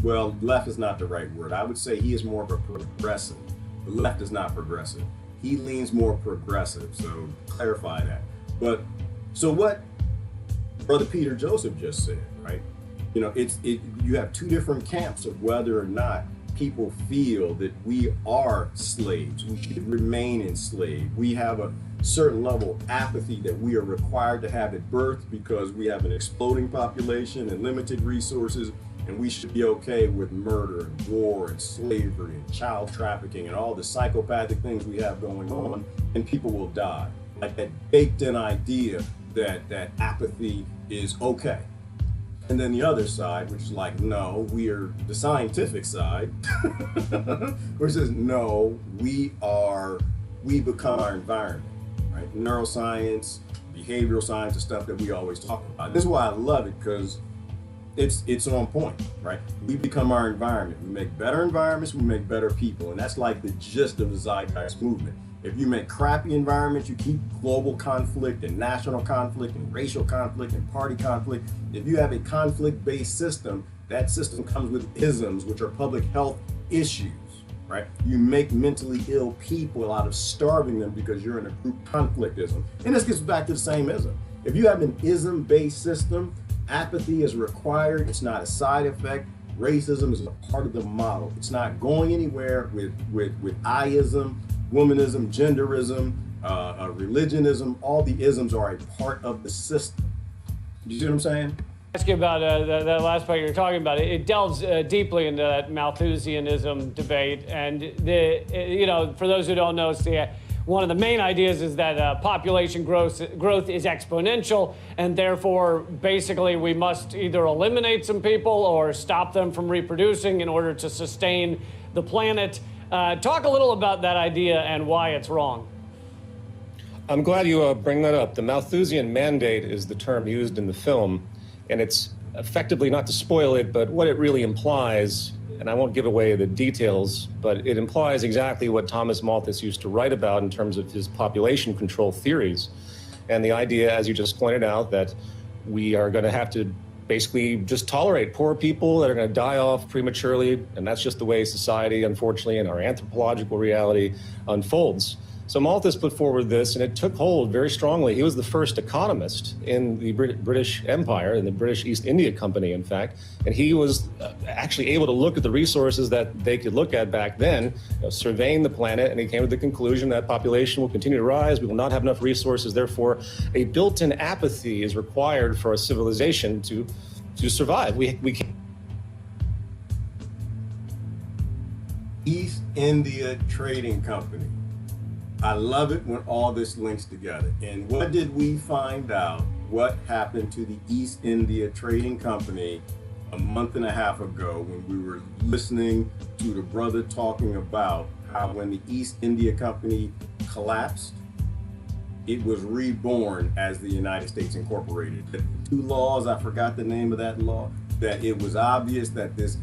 well, left is not the right word. I would say he is more of a progressive. The left is not progressive. He leans more progressive. So clarify that. But so what Brother Peter Joseph just said, right? You know, you have two different camps of whether or not people feel that we are slaves. We should remain enslaved. We have a certain level of apathy that we are required to have at birth because we have an exploding population and limited resources, and we should be okay with murder and war and slavery and child trafficking and all the psychopathic things we have going on, and people will die. Like that baked in idea that apathy is okay. And then the other side, which is like, no, we are the scientific side, which says, no, we become our environment, right? Neuroscience, behavioral science, the stuff that we always talk about. This is why I love it, because it's on point, right? We become our environment. We make better environments, we make better people. And that's like the gist of the Zeitgeist movement. If you make crappy environments, you keep global conflict and national conflict and racial conflict and party conflict. If you have a conflict-based system, that system comes with isms, which are public health issues, right? You make mentally ill people out of starving them because you're in a group conflictism. And this gets back to the same ism. If you have an ism-based system, apathy is required. It's not a side effect. Racism is a part of the model. It's not going anywhere with I-ism, womanism, genderism, religionism. All the isms are a part of the system. You see what I'm saying? Ask you about that last part you're talking about. It delves deeply into that Malthusianism debate, and for those who don't know, it's one of the main ideas is that population growth is exponential, and therefore, basically, we must either eliminate some people or stop them from reproducing in order to sustain the planet. Talk a little about that idea and why it's wrong. I'm glad you bring that up. The Malthusian mandate is the term used in the film, and it's effectively, not to spoil it, but what it really implies, and I won't give away the details, but it implies exactly what Thomas Malthus used to write about in terms of his population control theories. And the idea, as you just pointed out, that we are going to have to basically just tolerate poor people that are going to die off prematurely, and that's just the way society, unfortunately, and our anthropological reality unfolds. So Malthus put forward this, and it took hold very strongly. He was the first economist in the British Empire, in the British East India Company, in fact, and he was actually able to look at the resources that they could look at back then, surveying the planet, and he came to the conclusion that population will continue to rise, we will not have enough resources, therefore a built-in apathy is required for a civilization to survive. We can't. East India Trading Company. I love it when all this links together. And what did we find out? What happened to the East India Trading Company a month and a half ago when we were listening to the brother talking about how when the East India Company collapsed, it was reborn as the United States Incorporated. The two laws, I forgot the name of that law, that it was obvious that this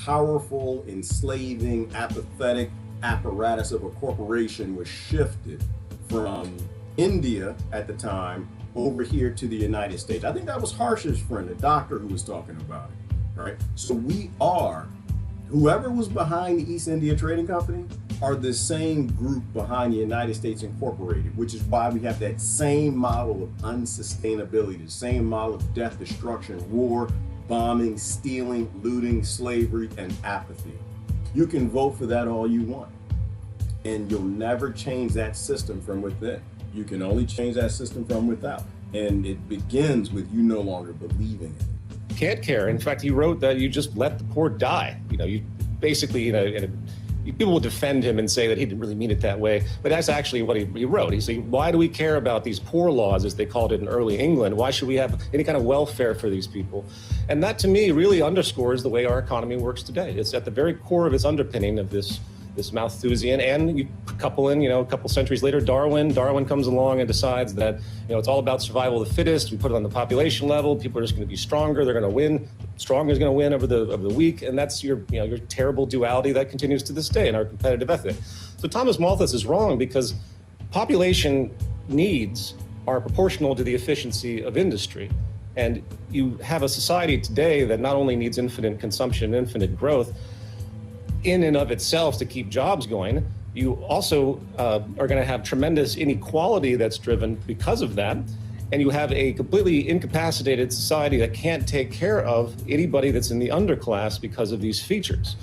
powerful, enslaving, apathetic apparatus of a corporation was shifted from India at the time over here to the United States. I think that was Harsh's friend, the doctor, who was talking about it, right? So whoever was behind the East India Trading Company are the same group behind the United States Incorporated, which is why we have that same model of unsustainability, the same model of death, destruction, war, bombing, stealing, looting, slavery, and apathy. You can vote for that all you want, and you'll never change that system from within. You can only change that system from without. And it begins with you no longer believing in it. can't care. In fact, he wrote that you just let the poor die. You know, you basically, people will defend him and say that he didn't really mean it that way, but that's actually what he wrote. He said, why do we care about these poor laws, as they called it in early England? Why should we have any kind of welfare for these people? And that, to me, really underscores the way our economy works today. It's at the very core of its underpinning of this Malthusian, and you couple in, a couple centuries later, Darwin comes along and decides that, it's all about survival of the fittest. We put it on the population level. People are just going to be stronger. They're going to win. Strong is going to win over the weak, and that's your terrible duality that continues to this day in our competitive ethic. So Thomas Malthus is wrong, because population needs are proportional to the efficiency of industry. And you have a society today that not only needs infinite consumption, infinite growth, in and of itself to keep jobs going, you also are going to have tremendous inequality that's driven because of that. And you have a completely incapacitated society that can't take care of anybody that's in the underclass because of these features.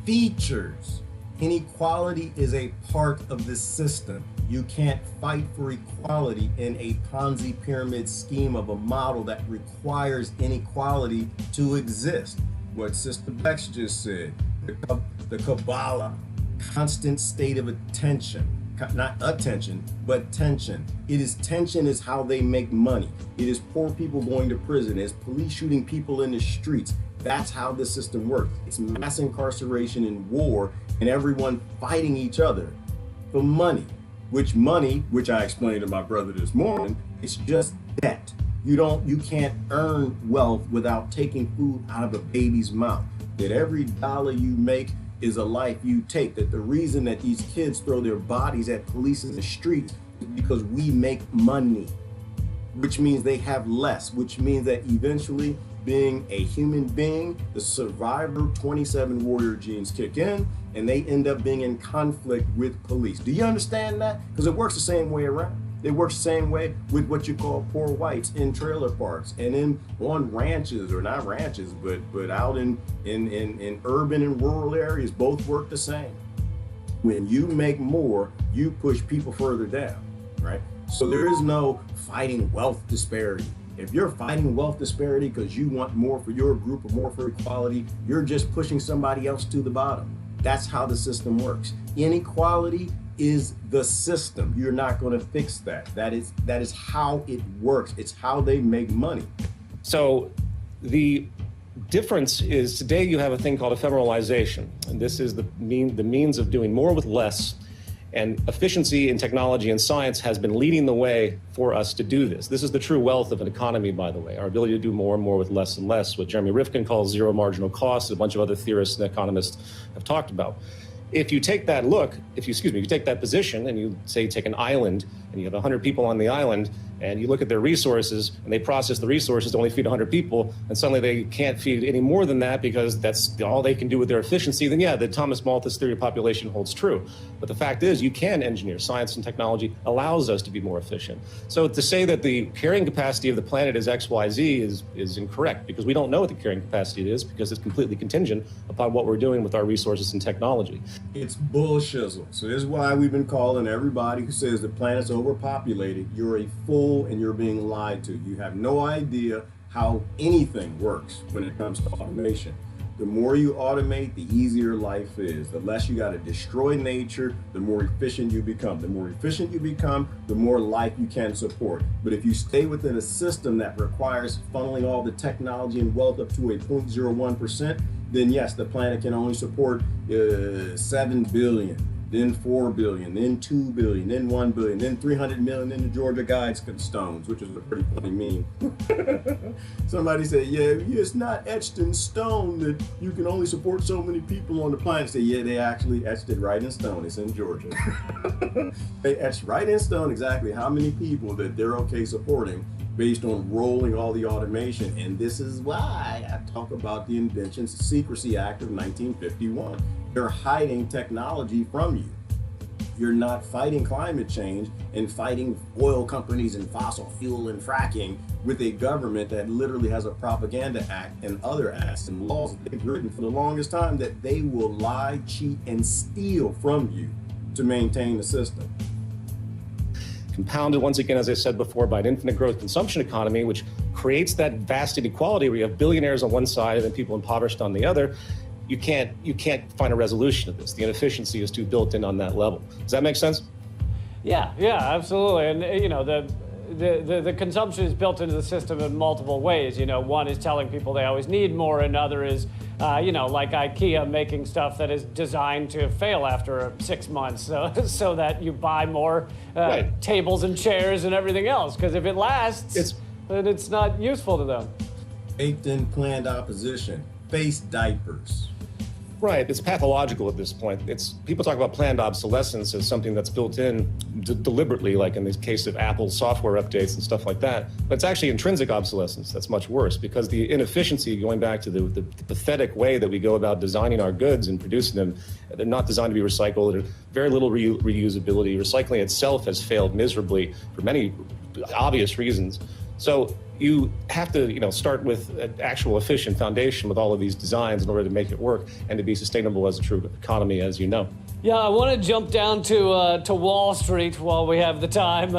Features. Inequality is a part of the system. You can't fight for equality in a Ponzi pyramid scheme of a model that requires inequality to exist. What Sister Bex just said, the Kabbalah, constant state of attention, not attention, but tension. Tension is how they make money. It is poor people going to prison. It's police shooting people in the streets. That's how the system works. It's mass incarceration and war, and everyone fighting each other for money, which I explained to my brother this morning, it's just debt. You can't earn wealth without taking food out of a baby's mouth. That every dollar you make is a life you take. That the reason that these kids throw their bodies at police in the street is because we make money, which means they have less, which means that eventually, being a human being, the survivor 27 warrior genes kick in, and they end up being in conflict with police. Do you understand that? Because it works the same way around. It works the same way with what you call poor whites in trailer parks and on ranches, or not ranches, but out in urban and rural areas. Both work the same. When you make more, you push people further down, right? So there is no fighting wealth disparity. If you're fighting wealth disparity because you want more for your group or more for equality, you're just pushing somebody else to the bottom. That's how the system works. Inequality is the system. You're not going to fix that. That is how it works. It's how they make money. So the difference is, today you have a thing called ephemeralization, and this is the means of doing more with less. And efficiency in technology and science has been leading the way for us to do this. This is the true wealth of an economy, by the way, our ability to do more and more with less and less, what Jeremy Rifkin calls zero marginal cost, a bunch of other theorists and economists have talked about. If you take that you take that position and you say take an island and you have 100 people on the island and you look at their resources and they process the resources to only feed 100 people, and suddenly they can't feed any more than that because that's all they can do with their efficiency, then yeah, the Thomas Malthus theory of population holds true. But the fact is, you can engineer. Science and technology allows us to be more efficient. So to say that the carrying capacity of the planet is XYZ is incorrect, because we don't know what the carrying capacity is, because it's completely contingent upon what we're doing with our resources and technology. It's bullshizzle. So this is why we've been calling everybody who says the planet's overpopulated, you're a fool and you're being lied to. You have no idea how anything works when it comes to automation. The more you automate, the easier life is. The less you got to destroy nature, the more efficient you become. The more efficient you become, the more life you can support. But if you stay within a system that requires funneling all the technology and wealth up to a 0.01%, then yes, the planet can only support 7 billion, then 4 billion, then 2 billion, then 1 billion, then 300 million in the Georgia Guidestones, which is a pretty funny meme. Somebody said, yeah, it's not etched in stone that you can only support so many people on the planet. I said, yeah, they actually etched it right in stone. It's in Georgia. They etched right in stone exactly how many people that they're okay supporting based on rolling all the automation. And this is why I talk about the Inventions Secrecy Act of 1951. They're hiding technology from you. You're not fighting climate change and fighting oil companies and fossil fuel and fracking with a government that literally has a propaganda act and other acts and laws that they've written for the longest time that they will lie, cheat, and steal from you to maintain the system. compounded once again, as I said before, by an infinite growth consumption economy, which creates that vast inequality where you have billionaires on one side and then people impoverished on the other. You can't find a resolution of this. The inefficiency is too built in on that level. Does that make sense? Yeah, absolutely. And you know, the consumption is built into the system in multiple ways. You know, one is telling people they always need more, another is, you know, like IKEA making stuff that is designed to fail after 6 months, so that you buy more tables and chairs and everything else. Because if it lasts, then it's not useful to them. Baked in planned opposition, face diapers. Right, it's pathological at this point. People talk about planned obsolescence as something that's built in deliberately, like in the case of Apple's software updates and stuff like that. But it's actually intrinsic obsolescence that's much worse, because the inefficiency, going back to the pathetic way that we go about designing our goods and producing them, they're not designed to be recycled. There's very little reusability. Recycling itself has failed miserably for many obvious reasons. So you have to, you know, start with an actual efficient foundation with all of these designs in order to make it work and to be sustainable as a true economy, as you know. Yeah, I want to jump down to Wall Street while we have the time.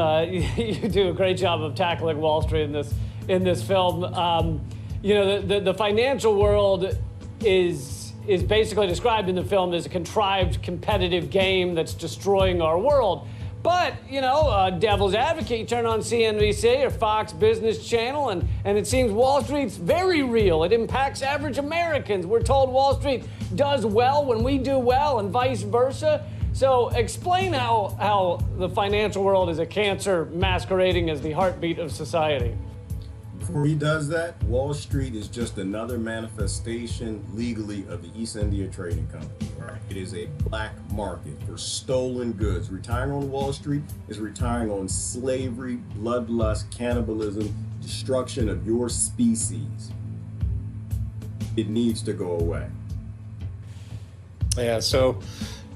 You do a great job of tackling Wall Street in this film. You know, the financial world is basically described in the film as a contrived competitive game that's destroying our world. But, you know, devil's advocate, you turn on CNBC or Fox Business Channel, and it seems Wall Street's very real. It impacts average Americans. We're told Wall Street does well when we do well, and vice versa. So explain how the financial world is a cancer masquerading as the heartbeat of society. Before he does that, Wall Street is just another manifestation legally of the East India Trading Company. Right? It is a black market for stolen goods. Retiring on Wall Street is retiring on slavery, bloodlust, cannibalism, destruction of your species. It needs to go away. Yeah, so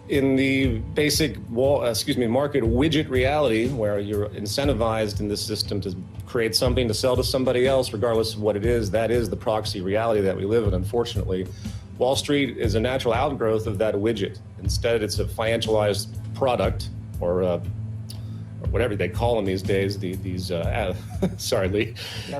in the basic market widget reality, where you're incentivized in this system to create something to sell to somebody else, regardless of what it is, that is the proxy reality that we live in, unfortunately. Wall Street is a natural outgrowth of that widget. Instead, it's a financialized product, or whatever they call them these days. Sorry, Lee.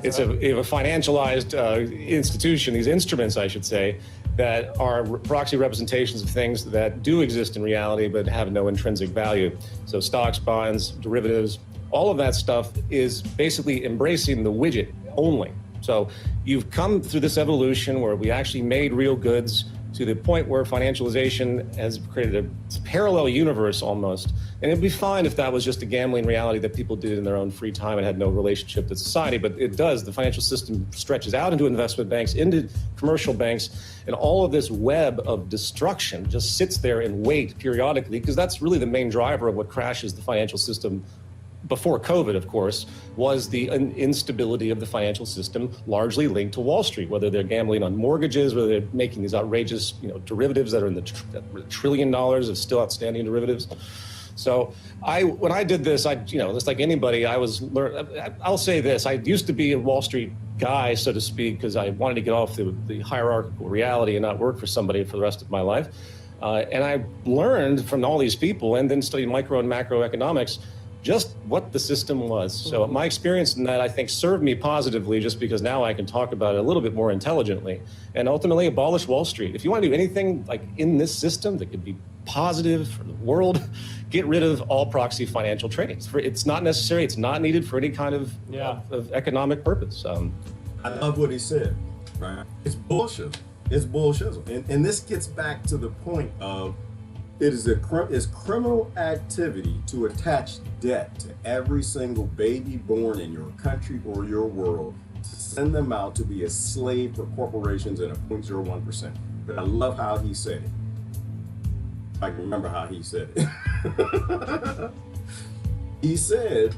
It's a financialized institution, these instruments, I should say, that are proxy representations of things that do exist in reality but have no intrinsic value. So stocks, bonds, derivatives, all of that stuff is basically embracing the widget only. So you've come through this evolution where we actually made real goods to the point where financialization has created a parallel universe almost. And it'd be fine if that was just a gambling reality that people did in their own free time and had no relationship to society, but it does. The financial system stretches out into investment banks, into commercial banks, and all of this web of destruction just sits there and wait periodically, because that's really the main driver of what crashes the financial system. Before COVID, of course, was the instability of the financial system, largely linked to Wall Street, whether they're gambling on mortgages, whether they're making these outrageous, derivatives that are in the $1 trillion of still outstanding derivatives. So when I did this, just like anybody, I'll say this, I used to be a Wall Street guy, so to speak, because I wanted to get off the hierarchical reality and not work for somebody for the rest of my life. And I learned from all these people, and then studied micro and macroeconomics, just what the system was. So my experience in that, I think, served me positively, just because now I can talk about it a little bit more intelligently, and ultimately abolish Wall Street. If you want to do anything like in this system that could be positive for the world, get rid of all proxy financial trading. It's not necessary. It's not needed for any kind of economic purpose. I love what he said. Right? It's bullshit. It's bullshit. And this gets back to the point of it's criminal activity to attach debt to every single baby born in your country or your world, to send them out to be a slave for corporations at a 0.01%. But I love how he said it. I can remember how he said it. He said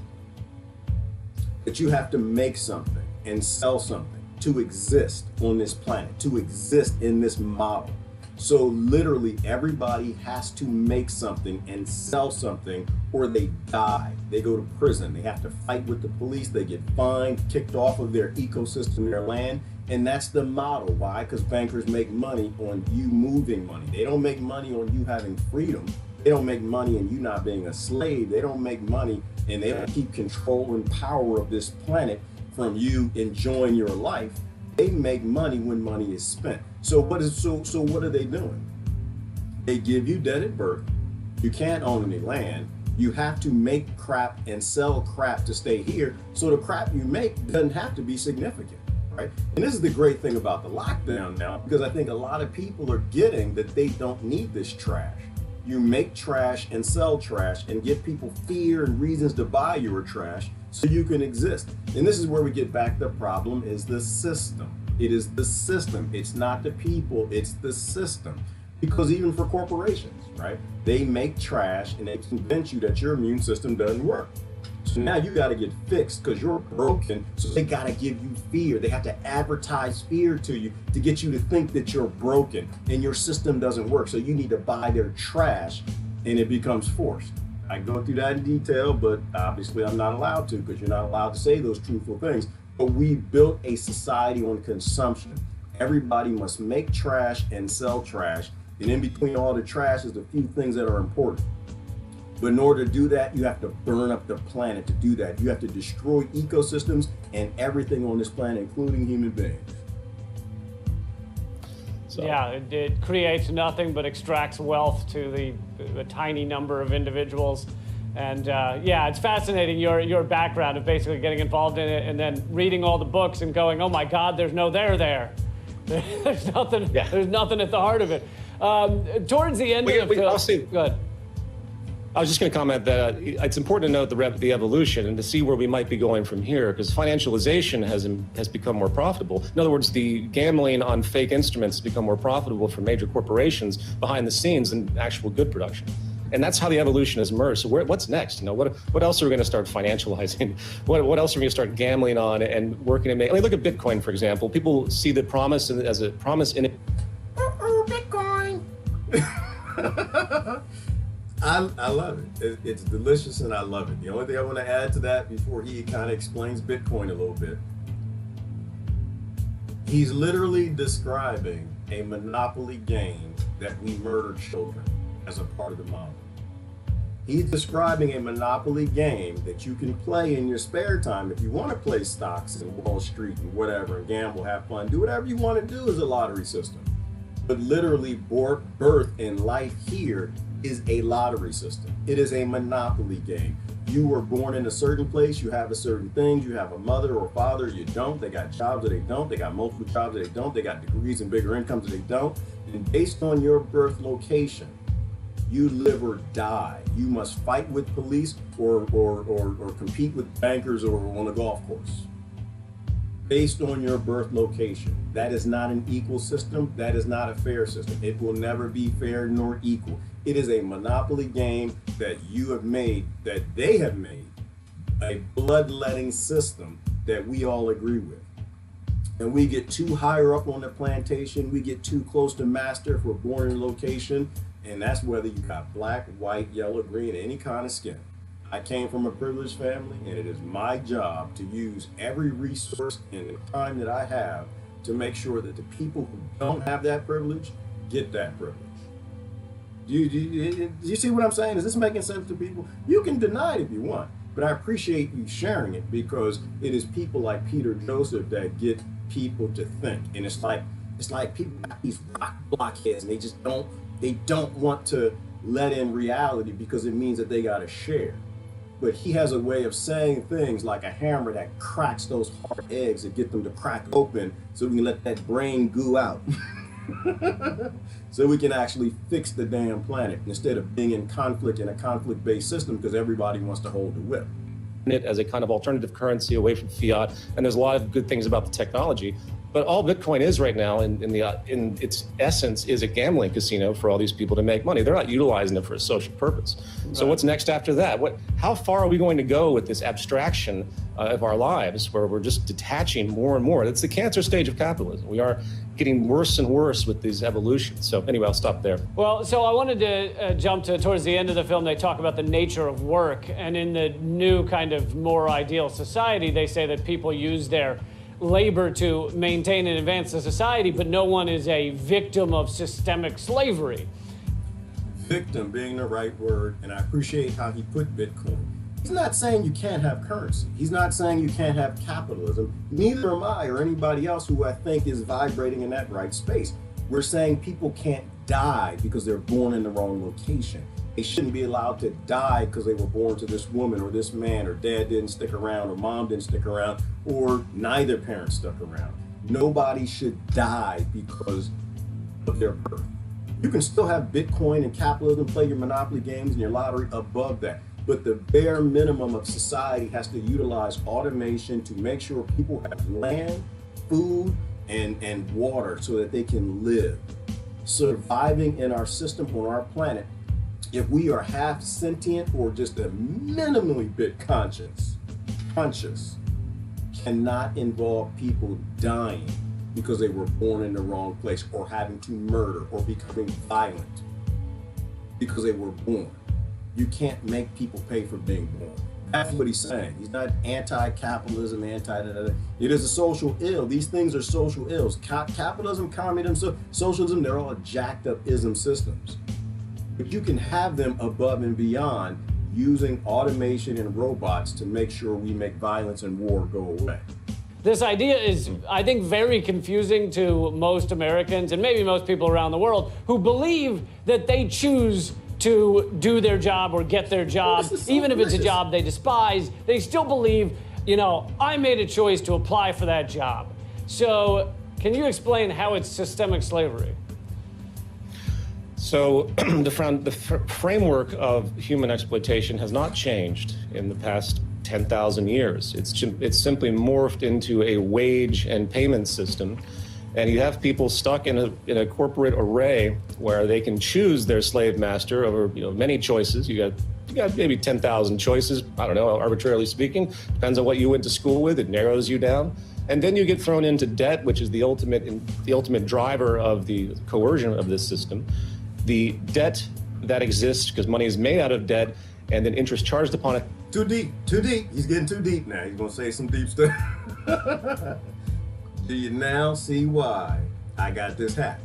that you have to make something and sell something to exist on this planet, to exist in this model. So literally everybody has to make something and sell something, or they die. They go to prison. They have to fight with the police. They get fined, kicked off of their ecosystem, their land. And that's the model. Why? Because bankers make money on you moving money. They don't make money on you having freedom. They don't make money on you not being a slave. They don't make money and they don't keep control and power of this planet from you enjoying your life, they make money when money is spent. So what are they doing? They give you debt at birth. You can't own any land. You have to make crap and sell crap to stay here. So the crap you make doesn't have to be significant, right? And this is the great thing about the lockdown now, because I think a lot of people are getting that they don't need this trash. You make trash and sell trash and give people fear and reasons to buy your trash so you can exist. And this is where we get back. The problem is the system. It is the system. It's not the people, it's the system. Because even for corporations, right? They make trash and they convince you that your immune system doesn't work. So now you got to get fixed because you're broken. So they got to give you fear. They have to advertise fear to you to get you to think that you're broken and your system doesn't work. So you need to buy their trash and it becomes forced. I go through that in detail, but obviously I'm not allowed to because you're not allowed to say those truthful things. But we built a society on consumption. Everybody must make trash and sell trash. And in between all the trash is a few things that are important. But in order to do that, you have to burn up the planet to do that. You have to destroy ecosystems and everything on this planet, including human beings. So. Yeah, it creates nothing but extracts wealth to the tiny number of individuals. And yeah, it's fascinating, your background of basically getting involved in it and then reading all the books and going, oh my God, there's no there there. There's nothing, there's nothing at the heart of it. Towards the end of the film, go ahead. I was just going to comment that it's important to note the evolution and to see where we might be going from here, because financialization has become more profitable. In other words, the gambling on fake instruments has become more profitable for major corporations behind the scenes than actual good production. And that's how the evolution has emerged. So what's next? You know, what else are we going to start financializing? What else are we going to start gambling on and working to make? I mean, look at Bitcoin, for example. People see the promise as a promise in it. Bitcoin. I love it. It's delicious and I love it. The only thing I want to add to that before he kind of explains Bitcoin a little bit, he's literally describing a monopoly game that we murder children as a part of the model. He's describing a monopoly game that you can play in your spare time if you want to play stocks and Wall Street and whatever and gamble, have fun, do whatever you want to do as a lottery system. But literally birth and life here is a lottery system. It is a monopoly game. You were born in a certain place, you have a certain thing, you have a mother or father, you don't, they got jobs or they don't, they got multiple jobs or they don't, they got degrees and bigger incomes or they don't. And based on your birth location, you live or die. You must fight with police or compete with bankers or on a golf course. Based on your birth location. That is not an equal system. That is not a fair system. It will never be fair nor equal. It is a monopoly game that you have made, that they have made, a bloodletting system that we all agree with. And we get too higher up on the plantation, we get too close to master if we're born in location, and that's whether you got black, white, yellow, green, any kind of skin. I came from a privileged family, and it is my job to use every resource and the time that I have to make sure that the people who don't have that privilege get that privilege. Do you see what I'm saying? Is this making sense to people? You can deny it if you want, but I appreciate you sharing it because it is people like Peter Joseph that get people to think. And it's like people got these blockheads and they don't want to let in reality because it means that they got to share. But he has a way of saying things like a hammer that cracks those hard eggs and get them to crack open so we can let that brain goo out. So we can actually fix the damn planet instead of being in conflict in a conflict-based system because everybody wants to hold the whip. It as a kind of alternative currency away from fiat, and there's a lot of good things about the technology. But all Bitcoin is right now, in its essence, is a gambling casino for all these people to make money. They're not utilizing it for a social purpose. Right. So what's next after that? How far are we going to go with this abstraction of our lives, where we're just detaching more and more? That's the cancer stage of capitalism. We are getting worse and worse with these evolutions. So anyway, I'll stop there. Well, so I wanted to jump towards the end of the film. They talk about the nature of work, and in the new kind of more ideal society, they say that people use their labor to maintain and advance the society, but no one is a victim of systemic slavery. Victim being the right word, and I appreciate how he put Bitcoin. He's not saying you can't have currency. He's not saying you can't have capitalism. Neither am I or anybody else who I think is vibrating in that right space. We're saying people can't die because they're born in the wrong location. They shouldn't be allowed to die because they were born to this woman or this man, or dad didn't stick around, or mom didn't stick around, or neither parent stuck around. Nobody should die because of their birth. You can still have Bitcoin and capitalism, play your Monopoly games and your lottery above that. But the bare minimum of society has to utilize automation to make sure people have land, food, and water so that they can live. Surviving in our system on our planet, if we are half sentient or just a minimally bit conscious, cannot involve people dying because they were born in the wrong place, or having to murder, or becoming violent because they were born. You can't make people pay for being born. That's what he's saying. He's not anti-capitalism, anti-da-da-da. It is a social ill. These things are social ills. Capitalism, communism, socialism, they're all jacked up ism systems. But you can have them above and beyond using automation and robots to make sure we make violence and war go away. This idea is, I think, very confusing to most Americans and maybe most people around the world who believe that they choose to do their job or get their job, even if it's a job they despise. They still believe, I made a choice to apply for that job. So can you explain how it's systemic slavery? So the framework of human exploitation has not changed in the past 10,000 years. It's simply morphed into a wage and payment system, and you have people stuck in a corporate array where they can choose their slave master over many choices. You got maybe 10,000 choices. I don't know, arbitrarily speaking. Depends on what you went to school with. It narrows you down, and then you get thrown into debt, which is the ultimate driver of the coercion of this system. The debt that exists because money is made out of debt, and then interest charged upon it. Too deep. He's getting too deep now. He's gonna say some deep stuff. Do you now see why I got this hat?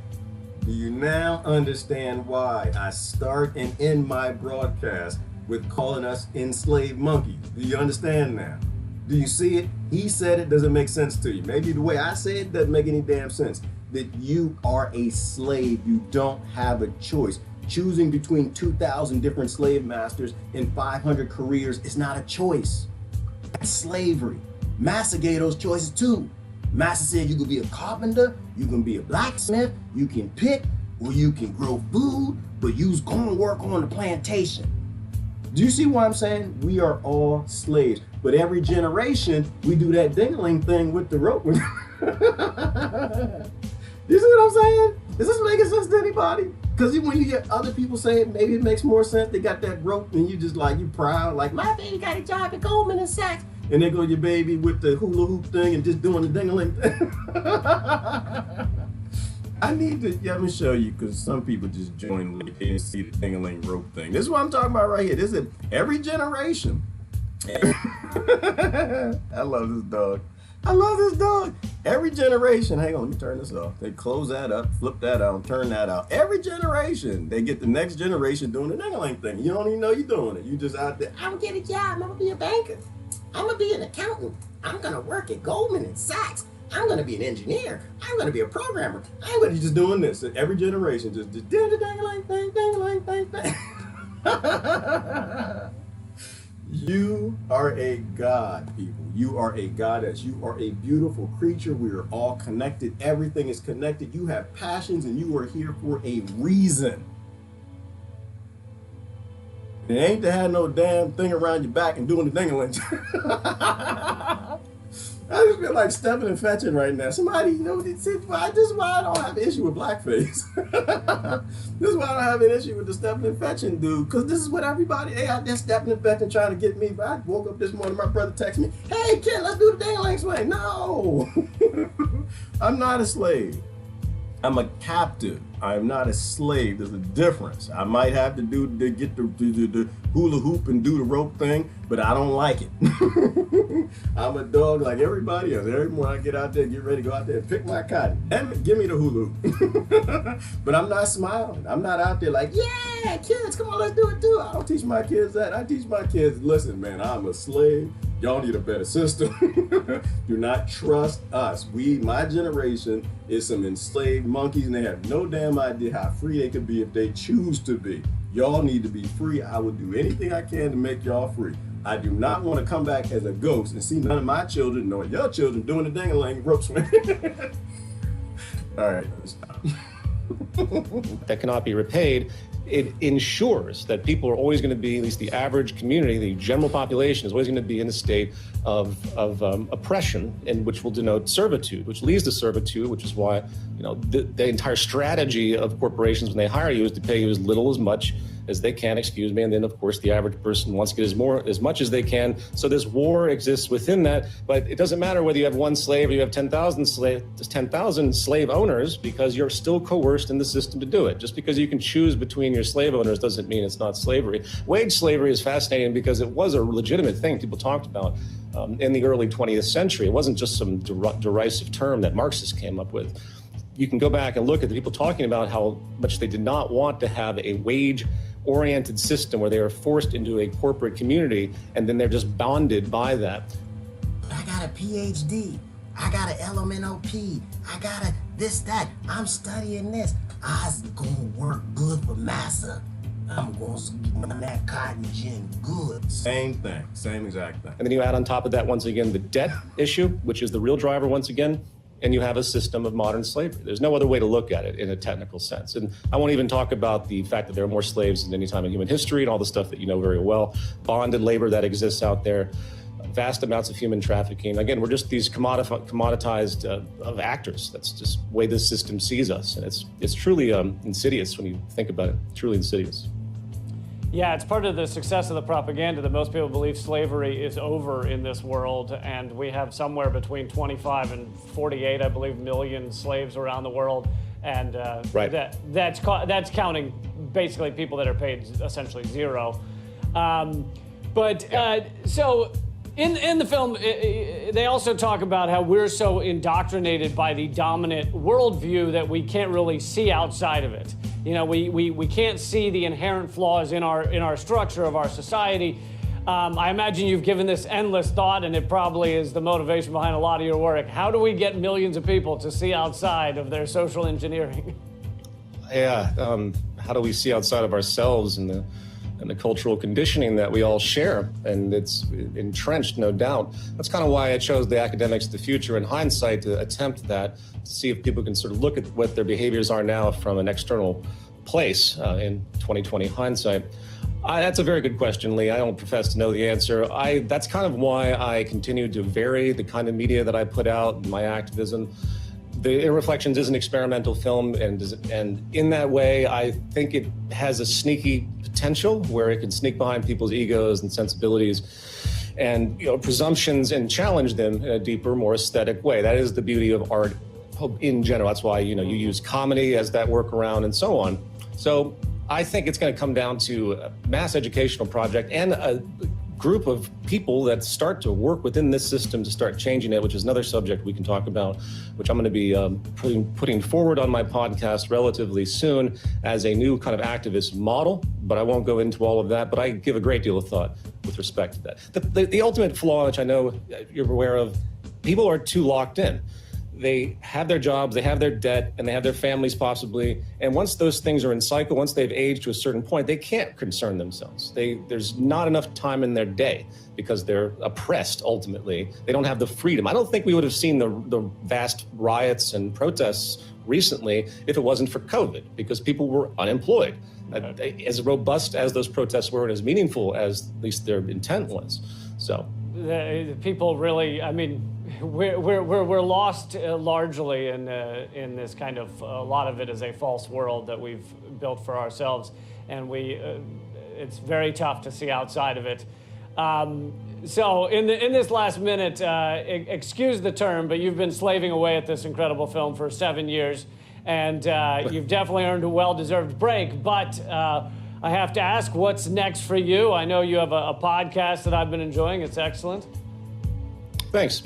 Do you now understand why I start and end my broadcast with calling us enslaved monkeys? Do you understand now? Do you see it? He said it doesn't make sense to you. Maybe the way I say it doesn't make any damn sense. That you are a slave. You don't have a choice. Choosing between 2,000 different slave masters and 500 careers is not a choice. That's slavery. Massa gave those choices too. Massa said you can be a carpenter, you can be a blacksmith, you can pick, or you can grow food, but you's gonna work on the plantation. Do you see what I'm saying? We are all slaves. But every generation, we do that dingling thing with the rope. You see what I'm saying? Is this making sense to anybody? Because when you hear other people say it, maybe it makes more sense. They got that rope and you just like, you proud, like, my baby got a job at Goldman and Sachs. And there go your baby with the hula hoop thing and just doing the ding-a-ling thing. I need to, let me show you, because some people just join late and see the ding-a-ling rope thing. This is what I'm talking about right here. This is every generation. I love this dog. I love this dog. Every generation, hang on, let me turn this off. They close that up, flip that out, turn that out. Every generation, they get the next generation doing the ding-a-ling thing. You don't even know you're doing it. You just out there, I'm gonna get a job, I'm gonna be a banker. I'm gonna be an accountant. I'm gonna work at Goldman and Sachs. I'm gonna be an engineer. I'm gonna be a programmer. I'm gonna be just doing this. Every generation just do the ding-a-ling thing, ding-a-ling thing, thing. You are a god, people. You are a goddess. You are a beautiful creature. We are all connected. Everything is connected. You have passions and you are here for a reason. It ain't to have no damn thing around your back and doing the ding-a-ling. I just feel like stepping and fetching right now. Somebody, this is why I don't have an issue with blackface. This is why I don't have an issue with the stepping and fetching dude. Because this is what everybody, they out there stepping and fetching trying to get me. But I woke up this morning, my brother texted me, hey kid, let's do the ding-a-ling swing. No, I'm not a slave. I'm a captive. I am not a slave. There's a difference. I might have to get the hula hoop and do the rope thing, but I don't like it. I'm a dog like everybody else. Every morning I get out there, get ready to go out there and pick my cotton. And give me the hula hoop. But I'm not smiling. I'm not out there like, yeah, kids, come on, let's do it too. I don't teach my kids that. I teach my kids, listen, man, I'm a slave. Y'all need a better system. Do not trust us. My generation is some enslaved monkeys, and they have no damn idea how free they could be if they choose to be. Y'all need to be free. I will do anything I can to make y'all free. I do not want to come back as a ghost and see none of my children, nor your children, doing the dang-a-lang rope swing. All right, stop. That cannot be repaid. It ensures that people are always going to be, at least the average community, the general population is always going to be in a state of oppression, and which will denote servitude, which leads to servitude, which is why, you know, the entire strategy of corporations when they hire you is to pay you as little as much as they can, excuse me, and then of course the average person wants to get as much as they can. So this war exists within that, but it doesn't matter whether you have one slave or you have 10,000 slave owners, because you're still coerced in the system to do it. Just because you can choose between your slave owners doesn't mean it's not slavery. Wage slavery is fascinating because it was a legitimate thing people talked about in the early 20th century. It wasn't just some derisive term that Marxists came up with. You can go back and look at the people talking about how much they did not want to have a wage-oriented system where they are forced into a corporate community and then they're just bonded by that. I got a PhD. I got an LMNOP. I got a this, that. I'm studying this. I'm gonna work good for massa. I'm gonna get that cotton gin good. Same thing, same exact thing. And then you add on top of that, once again, the debt issue, which is the real driver once again, and you have a system of modern slavery. There's no other way to look at it in a technical sense. And I won't even talk about the fact that there are more slaves than any time in human history and all the stuff that you know very well. Bonded labor that exists out there, vast amounts of human trafficking. Again, we're just these commoditized of actors. That's just the way this system sees us. And it's truly insidious when you think about it, truly insidious. Yeah, it's part of the success of the propaganda that most people believe slavery is over in this world, and we have somewhere between 25 and 48, I believe, million slaves around the world, and right. that's counting basically people that are paid essentially zero. So in the film, they also talk about how we're so indoctrinated by the dominant worldview that we can't really see outside of it. You know, we can't see the inherent flaws in our structure of our society. I imagine you've given this endless thought, and it probably is the motivation behind a lot of your work. How do we get millions of people to see outside of their social engineering? Yeah, how do we see outside of ourselves and the cultural conditioning that we all share? And it's entrenched, no doubt. That's kind of why I chose the academics of the future in hindsight to attempt that, to see if people can sort of look at what their behaviors are now from an external place in 2020 hindsight. That's a very good question, Lee. I don't profess to know the answer. That's kind of why I continue to vary the kind of media that I put out, my activism. The Reflections is an experimental film, and in that way, I think it has a sneaky potential where it can sneak behind people's egos and sensibilities and, you know, presumptions and challenge them in a deeper, more aesthetic way. That is the beauty of art in general. That's why, you know, you use comedy as that workaround and so on. So I think it's going to come down to a mass educational project and a group of people that start to work within this system to start changing it, which is another subject we can talk about, which I'm going to be putting forward on my podcast relatively soon as a new kind of activist model, but I won't go into all of that, but I give a great deal of thought with respect to that. The ultimate flaw, which I know you're aware of, people are too locked in. They have their jobs, they have their debt, and they have their families possibly. And once those things are in cycle, once they've aged to a certain point, they can't concern themselves. There's not enough time in their day because they're oppressed ultimately. They don't have the freedom. I don't think we would have seen the vast riots and protests recently if it wasn't for COVID, because people were unemployed. As robust as those protests were and as meaningful as at least their intent was. So people really, I mean, we're lost largely in this kind of, a lot of it is a false world that we've built for ourselves, and it's very tough to see outside of it. So in this last minute, excuse the term, but you've been slaving away at this incredible film for 7 years, and you've definitely earned a well-deserved break. But I have to ask, what's next for you? I know you have a podcast that I've been enjoying. It's excellent. Thanks.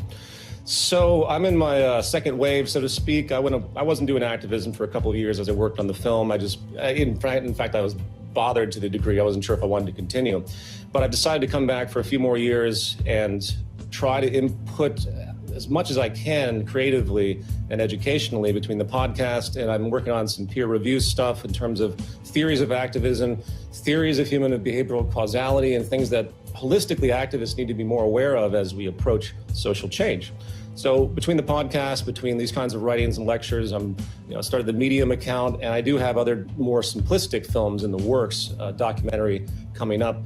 So I'm in my second wave, so to speak. I wasn't doing activism for a couple of years as I worked on the film. In fact, I was bothered to the degree I wasn't sure if I wanted to continue. But I've decided to come back for a few more years and try to input as much as I can creatively and educationally between the podcast, and I'm working on some peer review stuff in terms of theories of activism, theories of human and behavioral causality, and things that holistically activists need to be more aware of as we approach social change. So between the podcast, between these kinds of writings and lectures, I'm started the Medium account, and I do have other more simplistic films in the works, documentary coming up,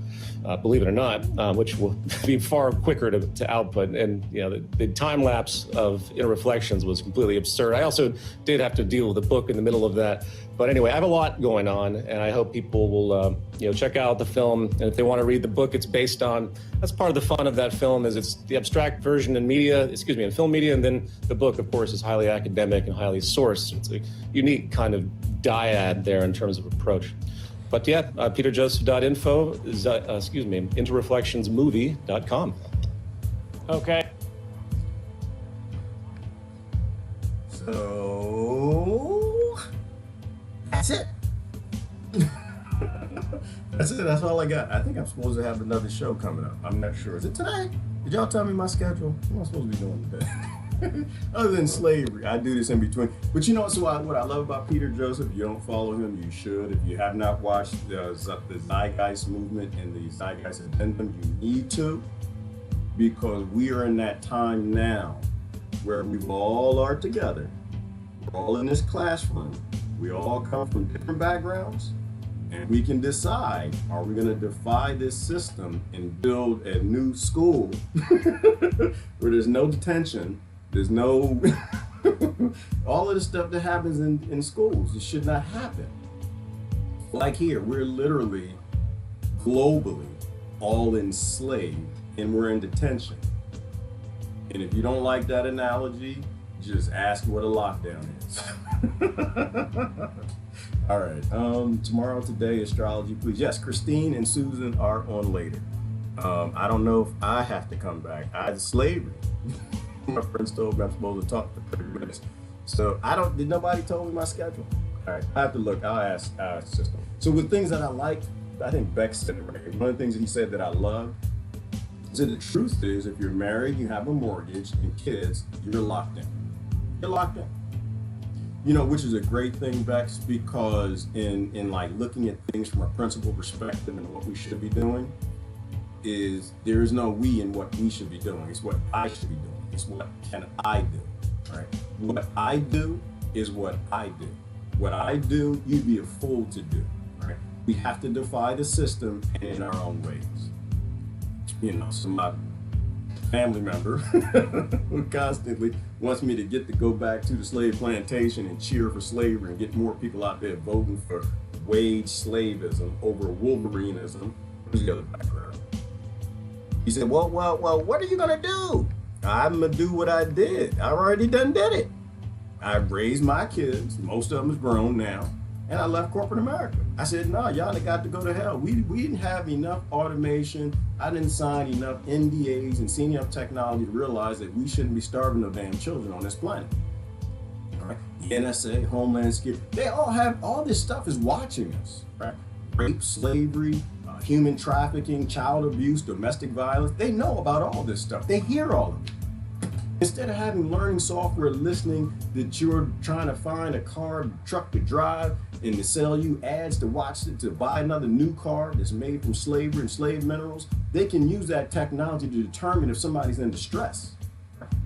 believe it or not, which will be far quicker to output. And the time lapse of Inner Reflections was completely absurd. I also did have to deal with a book in the middle of that. But anyway, I have a lot going on, and I hope people will check out the film. And if they want to read the book it's based on, that's part of the fun of that film, is it's the abstract version in film media, and then the book, of course, is highly academic and highly sourced. It's a unique kind of dyad there in terms of approach. But yeah, peterjoseph.info is, interreflectionsmovie.com. Okay. So that's it. That's it. That's all I got. I think I'm supposed to have another show coming up. I'm not sure. Is it today? Did y'all tell me my schedule? What am I supposed to be doing today? Other than slavery, I do this in between. But you know what I love about Peter Joseph? If you don't follow him, you should. If you have not watched the Zeitgeist movement and the Zeitgeist Addendum, you need to, because we are in that time now where we all are together. We're all in this classroom. We all come from different backgrounds, and we can decide, are we going to defy this system and build a new school where there's no detention, there's no, all of the stuff that happens in schools, it should not happen. Like here, we're literally, globally, all enslaved, and we're in detention. And if you don't like that analogy, just ask what a lockdown is. All right, tomorrow, today, astrology, please. Yes, Christine and Susan are on later. I don't know if I have to come back. Slavery. My friends told me I'm supposed to talk for 30 minutes. So did nobody tell me my schedule? All right, I have to look, I'll ask sister. So with things that I like, I think Beck said it right. One of the things that he said that I love, so the truth is, if you're married, you have a mortgage and kids, you're locked in. You're locked in. Which is a great thing, Bex, because in like looking at things from a principled perspective and what we should be doing, is there is no we in what we should be doing. It's what I should be doing. It's what can I do, right? What I do is what I do. What I do, you'd be a fool to do, right? We have to defy the system in our own ways. So my family member who constantly wants me to go back to the slave plantation and cheer for slavery and get more people out there voting for wage slavism over Wolverinism. Where's the other background? He said, well, what are you gonna do? I'm gonna do what I did. I already did it. I raised my kids, most of them is grown now, and I left corporate America. I said, no, y'all got to go to hell. We didn't have enough automation. I didn't sign enough NDAs and see enough technology to realize that we shouldn't be starving no damn children on this planet. All right? The NSA, Homeland Security, they all this stuff is watching us, right? Rape, slavery, human trafficking, child abuse, domestic violence. They know about all this stuff. They hear all of it. Instead of having learning software listening that you're trying to find a truck to drive and to sell you ads to watch it, to buy another new car that's made from slavery and slave minerals, they can use that technology to determine if somebody's in distress.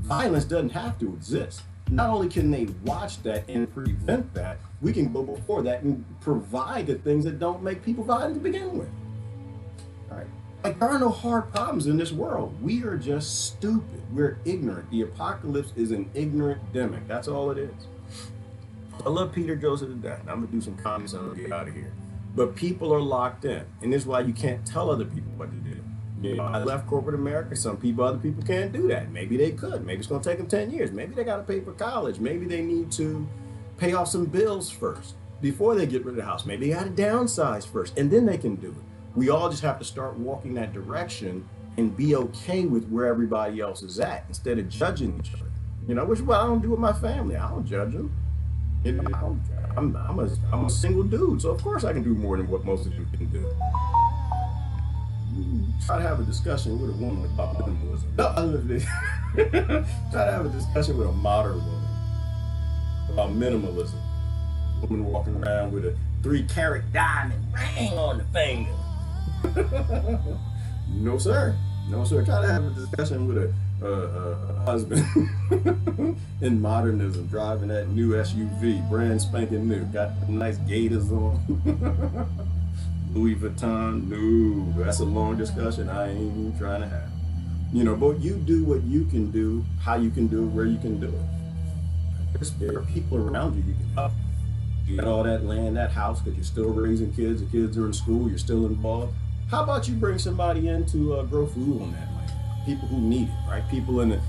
Violence doesn't have to exist. Not only can they watch that and prevent that, we can go before that and provide the things that don't make people violent to begin with. All right. Like, there are no hard problems in this world. We are just stupid. We're ignorant. The apocalypse is an ignorant demic. That's all it is. I love Peter Joseph to death. I'm going to do some comments and I'll get out of here. But people are locked in. And this is why you can't tell other people what to do. I left corporate America. Other people can't do that. Maybe they could. Maybe it's going to take them 10 years. Maybe they got to pay for college. Maybe they need to pay off some bills first before they get rid of the house. Maybe they got to downsize first, and then they can do it. We all just have to start walking that direction and be okay with where everybody else is at instead of judging each other. You know, which is what I don't do with my family. I don't judge them. You know, I'm a single dude, so of course I can do more than what most of you can do. Try to have a discussion with a woman about minimalism. Try to have a discussion with a modern woman about minimalism. A woman walking around with a 3-carat diamond ring on the finger. No, sir. No, sir. Try to have a discussion with a husband in modernism, driving that new SUV, brand spanking new, got nice gaiters on. Louis Vuitton. No, that's a long discussion I ain't even trying to have. You know, but you do what you can do, how you can do it, where you can do it. There are people around you can help. You got all that land, that house, because you're still raising kids, the kids are in school, you're still involved. How about you bring somebody in to grow food on that land? People who need it, right? People in the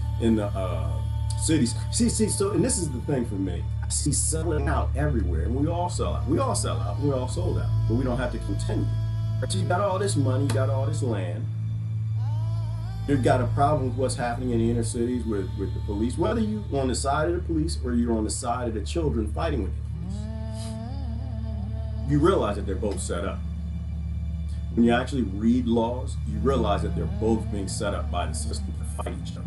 cities. See, so, and this is the thing for me. I see selling out everywhere, and we all sell out. We all sell out. We all sold out, but we don't have to continue. But you got all this money, you got all this land. You've got a problem with what's happening in the inner cities with the police, whether you're on the side of the police or you're on the side of the children fighting with the police. You realize that they're both set up. When you actually read laws, you realize that they're both being set up by the system to fight each other.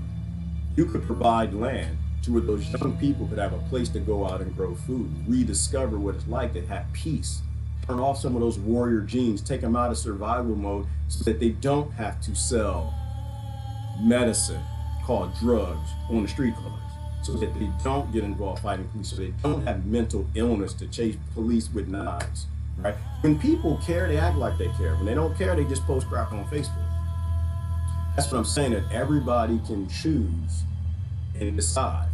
You could provide land to where those young people could have a place to go out and grow food, rediscover what it's like to have peace, turn off some of those warrior genes, take them out of survival mode so that they don't have to sell medicine called drugs on the street corners, so that they don't get involved fighting police, so they don't have mental illness to chase police with knives, right? When people care, they act like they care. When they don't care, they just post crap on Facebook. That's what I'm saying, that everybody can choose and decide,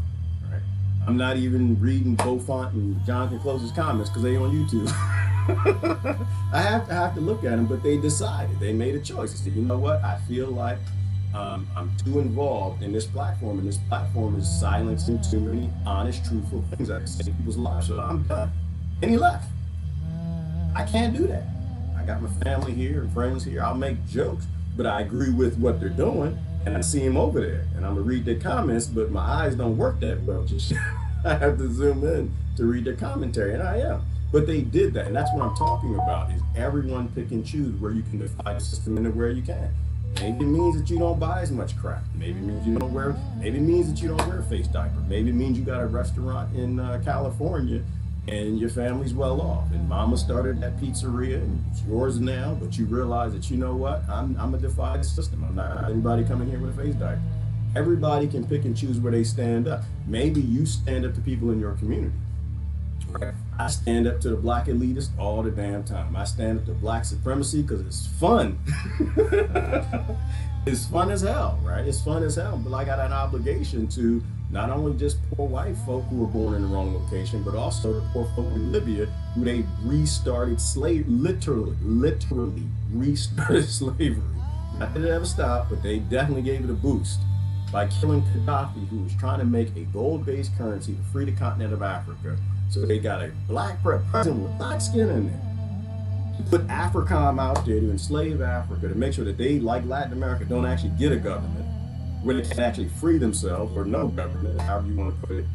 right? I'm not even reading Beaufont and Jonathan Close's comments because they on YouTube. I have to look at them, but they decided, they made a choice. They said, you know what, I feel like I'm too involved in this platform, and this platform is silencing too many honest, truthful things that save people's lives, so I'm done. And he left. I can't do that. I got my family here and friends here. I'll make jokes, but I agree with what they're doing, and I see him over there, and I'm gonna read their comments, but my eyes don't work that well. Just I have to zoom in to read their commentary, and I am. But they did that, and that's what I'm talking about, is everyone pick and choose where you can defy the system and where you can. Maybe it means that you don't buy as much crap. Maybe it means you don't wear, maybe it means that you don't wear a face diaper. Maybe it means you got a restaurant in California and your family's well off, and mama started that pizzeria and it's yours now, but you realize that, you know what, I'm gonna defy the system. I'm not anybody coming here with a face diaper. Everybody can pick and choose where they stand up. Maybe you stand up to people in your community. I stand up to the black elitists all the damn time. I stand up to black supremacy because it's fun. It's fun as hell, right? It's fun as hell. But I got an obligation to not only just poor white folk who were born in the wrong location, but also the poor folk in Libya who they restarted slavery, literally restarted slavery. Not that it ever stopped, but they definitely gave it a boost by killing Gaddafi, who was trying to make a gold-based currency to free the continent of Africa. So they got a black president with black skin in there. To put AFRICOM out there to enslave Africa, to make sure that they, like Latin America, don't actually get a government, where they can actually free themselves, or no government, however you want to put it.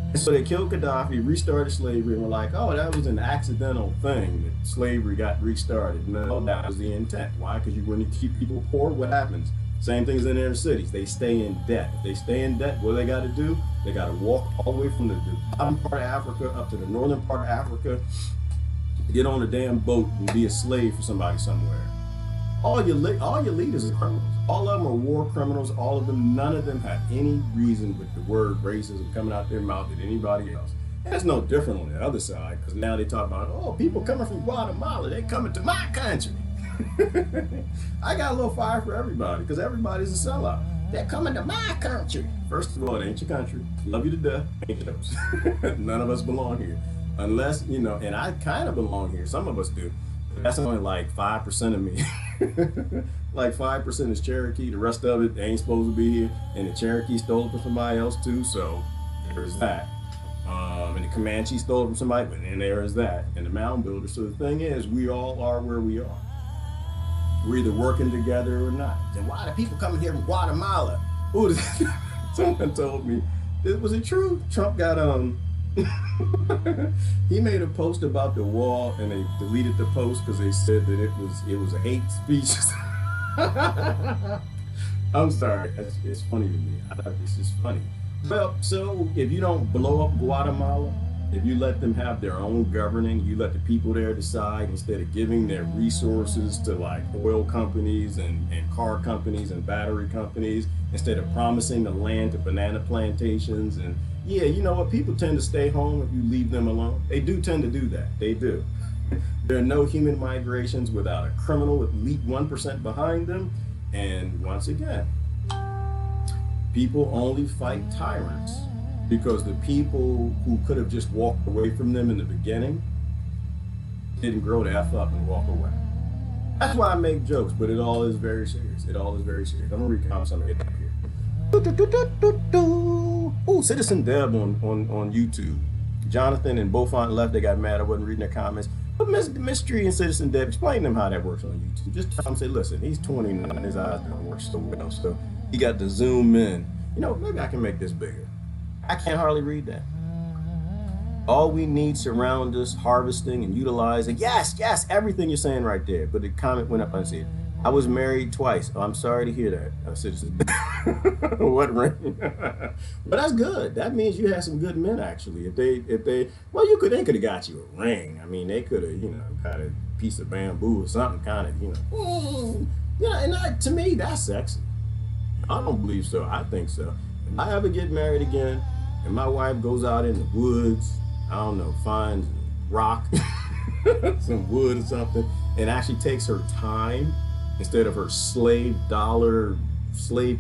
And so they killed Gaddafi, restarted slavery, and were like, oh, that was an accidental thing, that slavery got restarted. No, that was the intent. Why? Because you want to keep people poor. What happens? Same things in inner cities. They stay in debt. If they stay in debt, what do they got to do? They got to walk all the way from the bottom part of Africa up to the northern part of Africa, get on a damn boat and be a slave for somebody somewhere. All your leaders are criminals. All of them are war criminals. All of them, none of them have any reason with the word racism coming out their mouth than anybody else. And it's no different on the other side, because now they talk about, oh, people coming from Guatemala, they coming to my country. I got a little fire for everybody, because everybody's a sellout. They're coming to my country. First of all, it ain't your country. Love you to death. Ain't yours. None of us belong here. Unless, you know, and I kind of belong here. Some of us do. But that's only like 5% of me. Like 5% is Cherokee. The rest of it ain't supposed to be here. And the Cherokee stole it from somebody else too. So there's that. And the Comanche stole it from somebody, but then there is that, and the mound builder. So the thing is, we all are where we are. We're either working together or not. Then why do people coming here from Guatemala? Ooh, someone told me, was it true? Trump got he made a post about the wall, and they deleted the post because they said that it was a hate speech. I'm sorry, it's funny to me. It's just funny. Well, so if you don't blow up Guatemala, if you let them have their own governing, you let the people there decide instead of giving their resources to like oil companies and car companies and battery companies, instead of promising the land to banana plantations. And yeah, you know what? People tend to stay home if you leave them alone. They do tend to do that. They do. There are no human migrations without a criminal elite 1% behind them. And once again, people only fight tyrants because the people who could have just walked away from them in the beginning didn't grow the F up and walk away. That's why I make jokes, but it all is very serious. It all is very serious. I'm gonna read comments on it here. Oh, Citizen Deb on YouTube. Jonathan and Beaufont left, they got mad I wasn't reading their comments. But Mystery and Citizen Deb, explain to them how that works on YouTube. Just tell them, say, listen, he's 29 and his eyes don't work so well, so he got to zoom in. You know, maybe I can make this bigger. I can't hardly read that. All we need surround us, harvesting and utilizing. Yes, everything you're saying right there. But the comment went up unseen. I was married twice. Oh, I'm sorry to hear that, Citizen. What ring? But that's good. That means you had some good men, actually. If they, well, they could have got you a ring. I mean, they could have, got a piece of bamboo or something, kind of, and to me, that's sexy. I don't believe so. I think so. If I ever get married again, and my wife goes out in the woods, I don't know, finds rock, some wood or something, and actually takes her time instead of her slave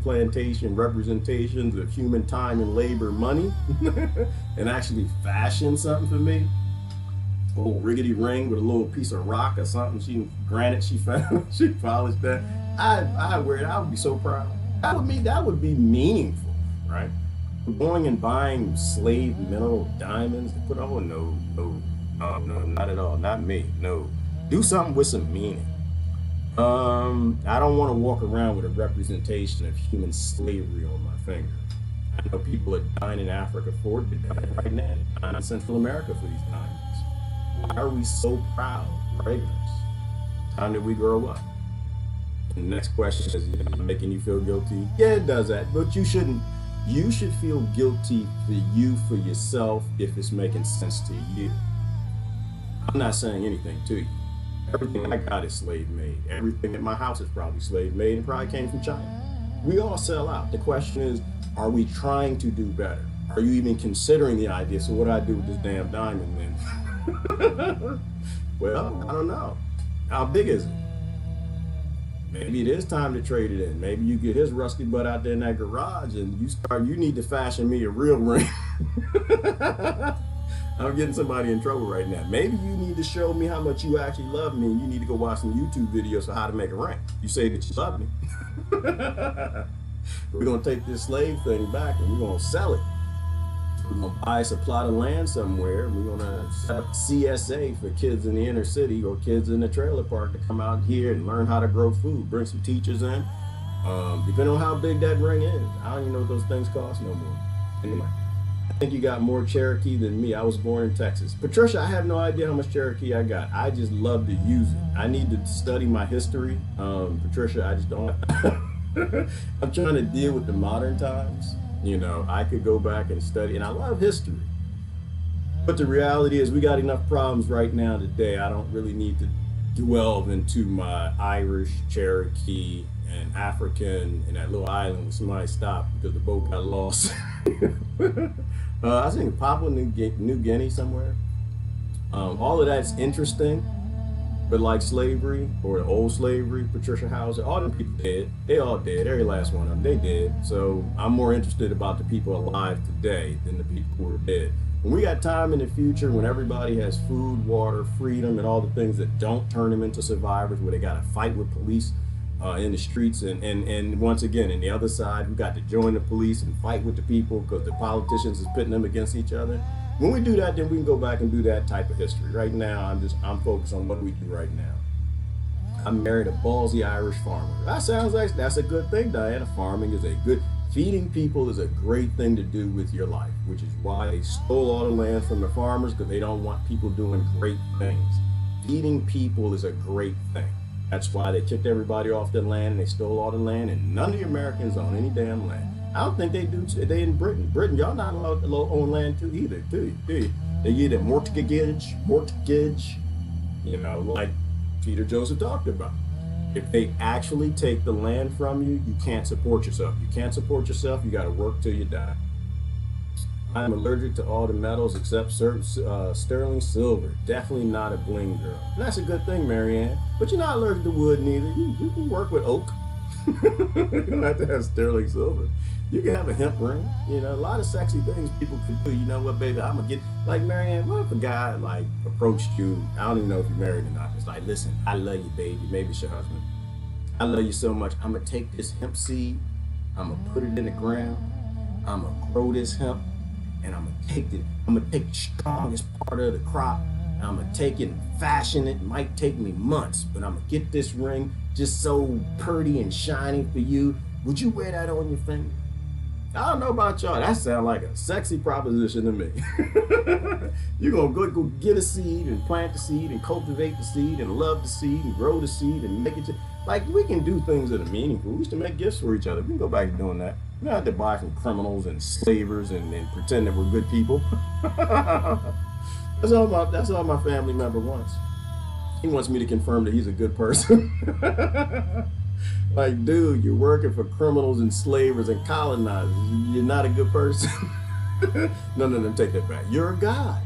plantation representations of human time and labor money, and actually fashion something for me, a little rickety ring with a little piece of rock or something, granite she found, she polished that. I wear it. I would be so proud. That would be meaningful, right? Going and buying slave mineral diamonds to put on, no, not at all, not me, no. Do something with some meaning. I don't want to walk around with a representation of human slavery on my finger. I know people are dying in Africa for it, they're dying right now, they're dying in Central America for these diamonds. Why are we so proud of ignorance? Time that we grow up. And the next question is, making you feel guilty? Yeah, it does that, but you shouldn't. You should feel guilty for yourself if it's making sense to you. I'm not saying anything to you. Everything I got is slave made. Everything at my house is probably slave made and probably came from China. We all sell out. The question is, are we trying to do better? Are you even considering the idea? So what do I do with this damn diamond then? Well, I don't know. How big is it? Maybe it is time to trade it in. Maybe you get his rusty butt out there in that garage and you need to fashion me a real ring. I'm getting somebody in trouble right now. Maybe you need to show me how much you actually love me and you need to go watch some YouTube videos on how to make a ring. You say that you love me. We're gonna take this slave thing back and we're gonna sell it. We're gonna buy us a plot of land somewhere. We're gonna set up CSA for kids in the inner city or kids in the trailer park to come out here and learn how to grow food. Bring some teachers in. Depending on how big that ring is. I don't even know what those things cost no more. Anyway, I think you got more Cherokee than me. I was born in Texas. Patricia, I have no idea how much Cherokee I got. I just love to use it. I need to study my history. Patricia, I just don't. I'm trying to deal with the modern times. I could go back and study, and I love history. But the reality is we got enough problems right now today. I don't really need to delve into my Irish, Cherokee, and African in that little island where somebody stopped because the boat got lost. I think Papua New Guinea somewhere. All of that's interesting. But like slavery or the old slavery, Patricia Hauser, all them people dead. They all dead. Every last one of them, they dead. So I'm more interested about the people alive today than the people who are dead. When we got time in the future, when everybody has food, water, freedom, and all the things that don't turn them into survivors, where they got to fight with police in the streets, and once again, in the other side, we got to join the police and fight with the people because the politicians is pitting them against each other. When we do that, then we can go back and do that type of history. Right now, I'm focused on what we do right now. I married a ballsy Irish farmer. That sounds like that's a good thing, Diana. Farming is a good, feeding people is a great thing to do with your life, which is why they stole all the land from the farmers, because they don't want people doing great things. Feeding people is a great thing. That's why they kicked everybody off their land and they stole all the land, and none of the Americans own any damn land. I don't think they do. They in Britain. Britain, y'all not allowed to own land too either, do you? They get a mortgage, you know, like Peter Joseph talked about. If they actually take the land from you, you can't support yourself. You can't support yourself, you got to work till you die. I'm allergic to all the metals except sterling silver. Definitely not a bling girl. And that's a good thing, Marianne. But you're not allergic to wood neither. You can work with oak. You don't have to have sterling silver. You can have a hemp ring. You know, a lot of sexy things people could do. You know what, baby? I'm gonna get, like, Marianne, what if a guy like approached you? I don't even know if you're married or not. It's like, listen, I love you, baby. Maybe it's your husband. I love you so much. I'm gonna take this hemp seed. I'm gonna put it in the ground. I'm gonna grow this hemp, and I'm gonna take the strongest part of the crop. And I'm gonna take it and fashion it. It might take me months, but I'm gonna get this ring just so pretty and shiny for you. Would you wear that on your finger? I don't know about y'all. That sounds like a sexy proposition to me. You're gonna go get a seed and plant the seed and cultivate the seed and love the seed and grow the seed and make it like, we can do things that are meaningful. We used to make gifts for each other. We can go back to doing that. We don't have to buy from criminals and slavers and pretend that we're good people. That's all my family member wants. He wants me to confirm that he's a good person. Like, dude, you're working for criminals and slavers and colonizers. You're not a good person. No, take that back. You're a god.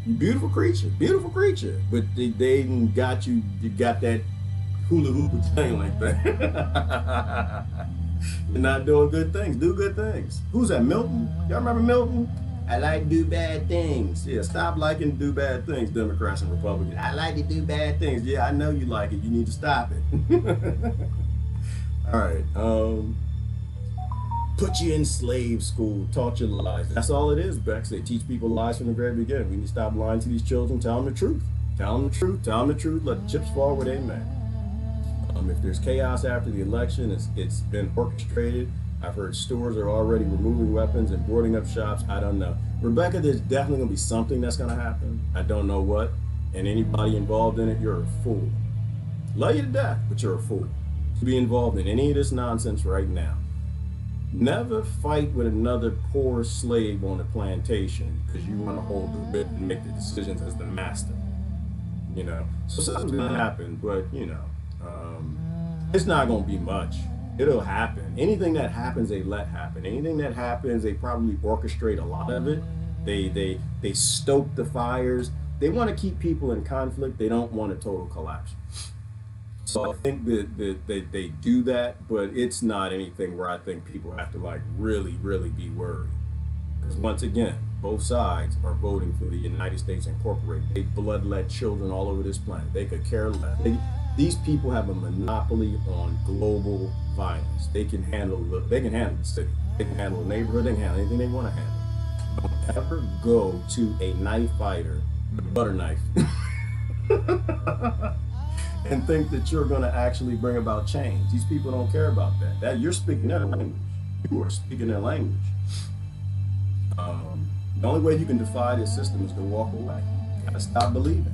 You beautiful creature. But they got you got that hula hoop thing like that. You're not doing good things. Do good things. Who's that, Milton? Y'all remember Milton? I like to do bad things. Yeah, stop liking to do bad things, Democrats and Republicans. I like to do bad things. Yeah, I know you like it. You need to stop it. All right. Put you in slave school, taught you lies. That's all it is, Bex. They teach people lies from the very beginning. We need to stop lying to these children. Tell them the truth. Tell them the truth. Tell them the truth. Let the chips fall where they may. If there's chaos after the election, it's been orchestrated. I've heard stores are already removing weapons and boarding up shops. I don't know. Rebecca, there's definitely going to be something that's going to happen. I don't know what. And anybody involved in it, you're a fool. Love you to death, but you're a fool to be involved in any of this nonsense right now. Never fight with another poor slave on a plantation because you want to hold the whip and make the decisions as the master. You know, so something's going to happen, but, you know, it's not going to be much. It'll happen. Anything that happens, they let happen. Anything that happens, they probably orchestrate a lot of it. They stoke the fires. They want to keep people in conflict. They don't want a total collapse. So I think that they do that, but it's not anything where I think people have to like really be worried. Because once again, both sides are voting for the United States Incorporated. They bloodlet children all over this planet. They could care less. These people have a monopoly on global violence. They can handle the city. They can handle the neighborhood. They can handle anything they want to handle. Don't ever go to a knife fighter with a butter knife and think that you're going to actually bring about change. These people don't care about that. You're speaking their language. You are speaking their language. The only way you can defy this system is to walk away. You gotta stop believing.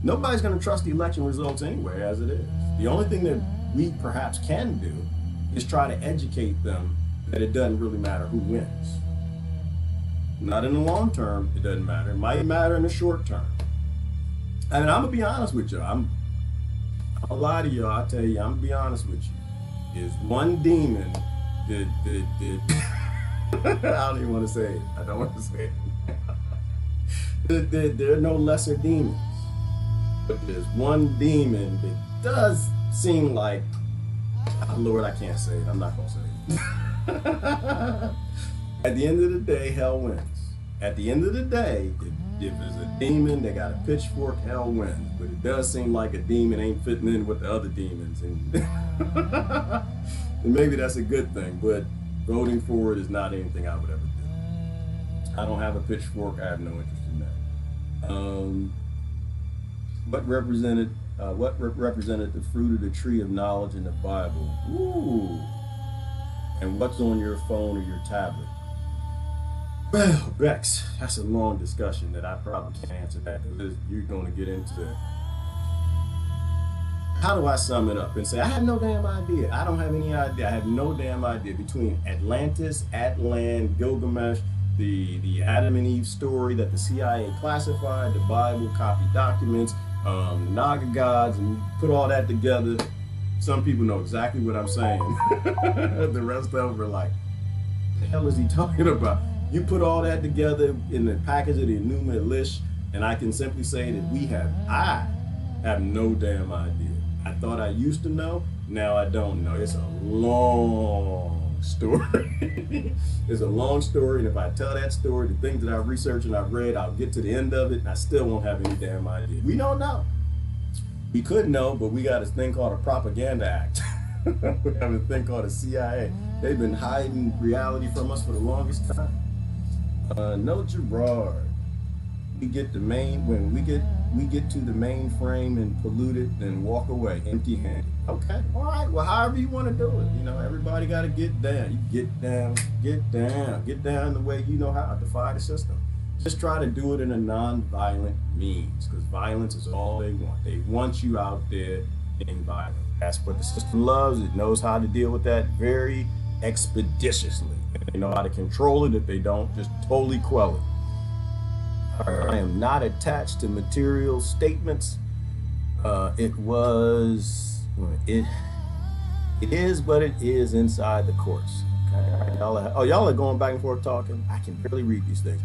Nobody's going to trust the election results anyway, as it is. The only thing that we perhaps can do is try to educate them that it doesn't really matter who wins. Not in the long term, it doesn't matter. It might matter in the short term. And I'm going to be honest with you. I'm a lot of y'all, I tell you, I'm going to be honest with you. Is one demon that I don't even want to say it. I don't want to say it. There are no lesser demons. But there's one demon that does seem like, oh Lord, I can't say it. I'm not going to say it. At the end of the day, hell wins. At the end of the day, if there's a demon, they got a pitchfork, hell wins. But it does seem like a demon ain't fitting in with the other demons. And, and maybe that's a good thing, but voting for it is not anything I would ever do. I don't have a pitchfork. I have no interest in that. What represented the fruit of the tree of knowledge in the Bible? Ooh. And what's on your phone or your tablet? Well, Bex, that's a long discussion that I probably can't answer that because you're going to get into it. How do I sum it up and say, I have no damn idea. I don't have any idea. I have no damn idea. Between Atlantis, Atlan, Gilgamesh, the Adam and Eve story that the CIA classified, the Bible, copied documents, Naga gods, and put all that together. Some people know exactly what I'm saying. The rest of them are like, what the hell is he talking about? You put all that together in the package of the Enuma Elish, and I can simply say that I have no damn idea. I thought I used to know, now I don't know. It's a long story. It's a long story, and if I tell that story, the things that I've researched and I've read, I'll get to the end of it, and I still won't have any damn idea. We don't know. We could know, but we got this thing called a propaganda act. We have a thing called a CIA. They've been hiding reality from us for the longest time. No, Gerard. We get the main when we get to the mainframe and pollute it, then walk away empty-handed. Okay, all right. Well, however you want to do it, everybody got to get down. You get down the way you know how to defy the system. Just try to do it in a non-violent means, because violence is all they want. They want you out there being violent. That's what the system loves. It knows how to deal with that very expeditiously. They know how to control it. If they don't, just totally quell it. I am not attached to material statements. It is, but it is inside the courts. Okay? Y'all are going back and forth talking. I can barely read these things.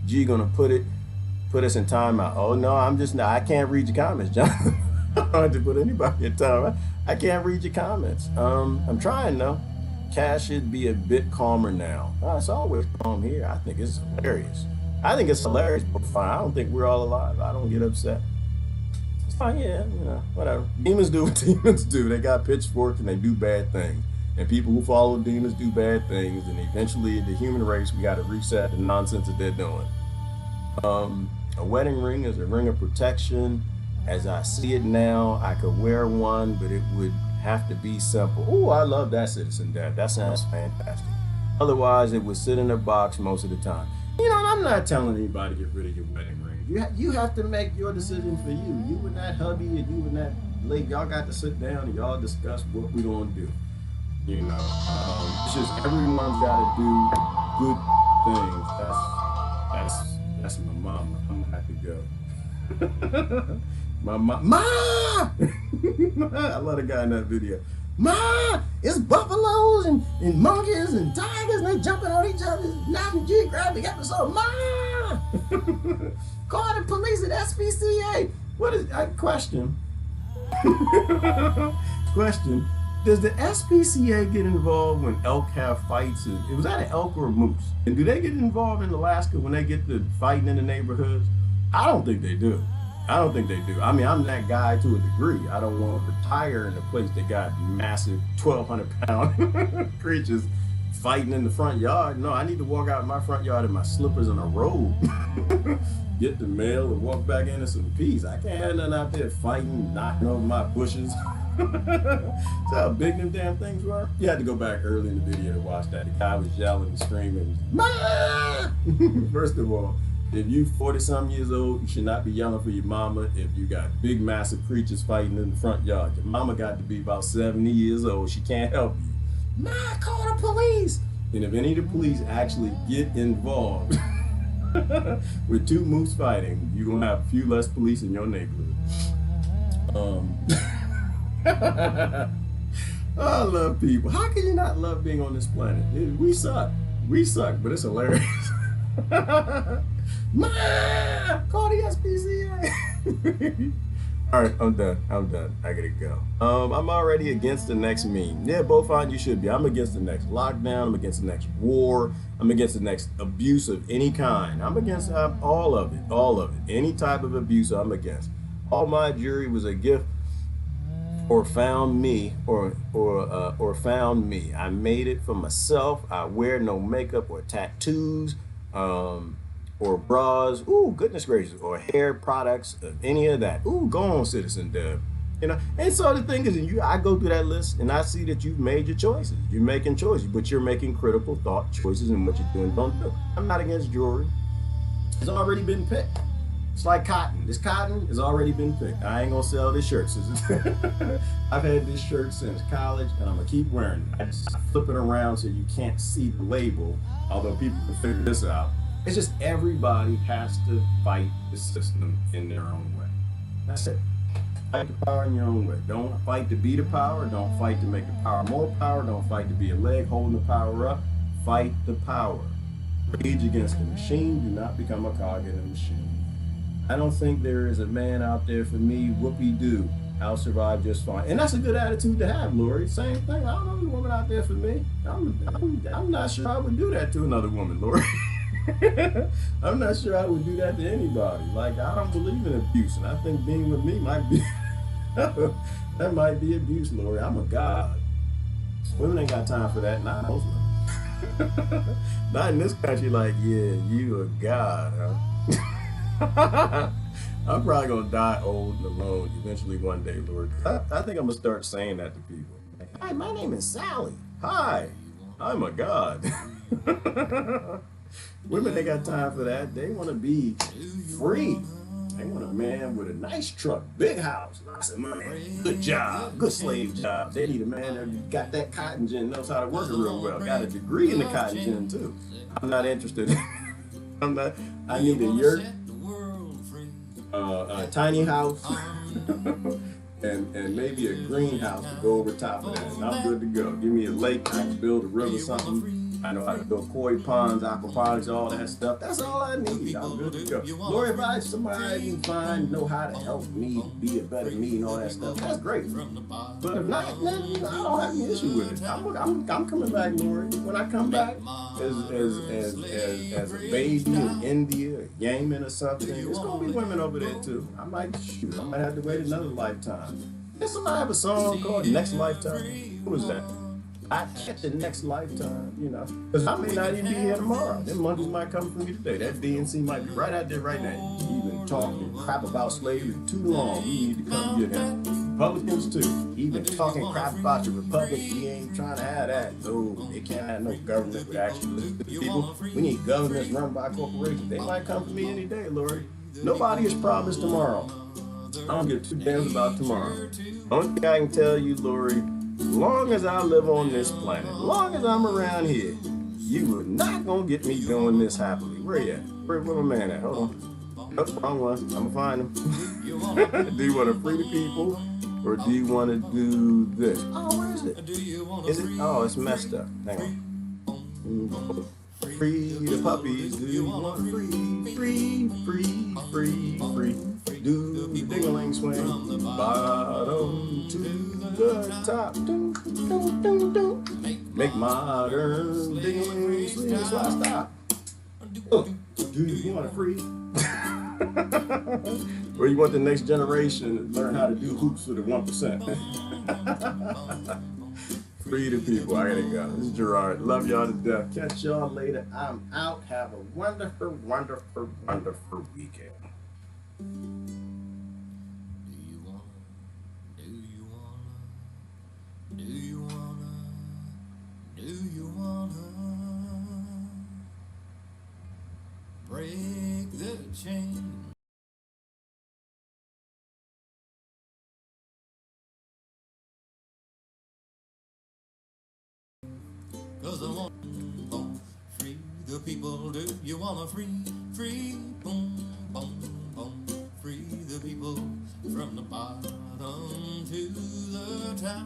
G gonna put us in timeout. Oh no, I can't read your comments, John. I don't have to put anybody in timeout. I can't read your comments. I'm trying though. Cash should be a bit calmer now. Oh, it's always calm here. I think it's hilarious. But fine. I don't think we're all alive. I don't get upset. It's fine, yeah, whatever. Demons do what demons do. They got pitchforks and they do bad things. And people who follow demons do bad things. And eventually, the human race, we got to reset the nonsense that they're doing. A wedding ring is a ring of protection. As I see it now, I could wear one, but it would have to be simple. Oh, I love that, Citizen Dad. That sounds fantastic. Otherwise, it would sit in a box most of the time. I'm not telling anybody to get rid of your wedding ring. You have to make your decision for you. You and that hubby and you and that lady, y'all got to sit down and y'all discuss what we're going to do. It's just everyone's got to do good things. That's my mama. I'm gonna have to go. My mom. I love the guy in that video. Ma, it's buffaloes and monkeys and tigers and they jumping on each other's National Geographic episode. Ma! Call the police at SPCA. What is question? Question. Does the SPCA get involved when elk have fights? Was that an elk or a moose? And do they get involved in Alaska when they get to fighting in the neighborhoods? I don't think they do. I mean, I'm that guy to a degree. I don't want to retire in a place that got massive 1,200-pound creatures fighting in the front yard. No, I need to walk out in my front yard in my slippers and a robe, get the mail and walk back into some peace. I can't have nothing out there fighting, knocking over my bushes. That's how big them damn things were. You had to go back early in the video to watch that. The guy was yelling and screaming. Ma! First of all, if you 40-some years old, you should not be yelling for your mama if you got big, massive creatures fighting in the front yard. Your mama got to be about 70 years old. She can't help you. Ma, call the police. And if any of the police actually get involved with two moose fighting, you're going to have a few less police in your neighborhood. I love people. How can you not love being on this planet? We suck, but it's hilarious. Ma! Call the SPCA. All right, I'm done. I gotta go. I'm already against the next meme. Yeah, both on you should be. I'm against the next lockdown. I'm against the next war. I'm against the next abuse of any kind. I'm against all of it. Any type of abuse, I'm against. All my jewelry was a gift, or found me, or found me. I made it for myself. I wear no makeup or tattoos. or bras, ooh, goodness gracious, or hair products, any of that. Ooh, go on, Citizen Deb. You know, and so the thing is, I go through that list and I see that you've made your choices. You're making choices, but you're making critical thought choices in what you're doing. Don't do. I'm not against jewelry. It's already been picked. It's like cotton. This cotton has already been picked. I ain't gonna sell this shirt. I've had this shirt since college, and I'm gonna keep wearing it. I just flip it around so you can't see the label, although people can figure this out. It's just everybody has to fight the system in their own way. That's it. Fight the power in your own way. Don't fight to be the power. Don't fight to make the power more power. Don't fight to be a leg holding the power up. Fight the power. Rage against the machine. Do not become a cog in the machine. I don't think there is a man out there for me. Whoopee-doo. I'll survive just fine. And that's a good attitude to have, Lori. Same thing. I don't know a woman out there for me. I'm not sure I would do that to another woman, Lori. I'm not sure I would do that to anybody. Like, I don't believe in abuse, and I think being with me might be that might be abuse, Lori. I'm a god. Women ain't got time for that. Not most women. Not in this country. Like, yeah, you a god, huh? I'm probably gonna die old and alone eventually one day, Lord. I think I'm gonna start saying that to people. Hi, my name is Sally. Hi, I'm a god. Women ain't got time for that. They want to be free. They want a man with a nice truck, big house, lots of money, good job, good slave job. They need a man that got that cotton gin, knows how to work it real well, got a degree in the cotton gin too. I'm not interested. I need a yurt, a tiny house, and maybe a greenhouse to go over top of that. And I'm good to go. Give me a lake, I can build a river, something. I know how to build koi ponds, aquaponics, all that stuff. That's all I need. I'm good to go. Lord, if I somebody you find know how to help me be a better me and all that stuff, that's great. But if not, then I don't have any issue with it. I'm coming back, Lord. When I come back as a baby in India, or Yemen or something, there's gonna be women over there too. I might have to wait another lifetime. Did somebody have a song called Next Lifetime? Who was that? I catch the next lifetime, you know, because I may not even be here tomorrow. Them monkeys might come for me today. That DNC might be right out there right now. You've been talking crap about slavery too long. We need to come get him. Republicans too. You've been talking crap about your republic. We ain't trying to have that. No, they can't have no government with actually listen to people. We need governments run by corporations. They might come for me any day, Lord. Nobody is promised tomorrow. I don't give two damns about tomorrow. Only thing I can tell you, Lori, as long as I live on this planet, as long as I'm around here, you are not gonna get me doing this happily. Where you at? Where my man at? Hold on. That's the wrong one. I'm gonna find him. Do you want to free the people, or do you want to do this? Oh, where is it? Is it? Oh, it's messed up. Hang on. Free the puppies. Do you want to free? Do the ding-a-ling swing, bottom to the top. Dun, dun, dun, dun. Make modern ding-a-ling swing, slide, stop. Oh, do you want to free? Or you want the next generation to learn how to do hoops for the 1%? Free the people. I gotta go. This is Gerard. Love y'all to death. Catch y'all later. I'm out. Have a wonderful, wonderful, wonderful weekend. Do you wanna break the chain? Cause I want free the people. Do you wanna free, boom, boom, boom, free the people from the bottom to the top?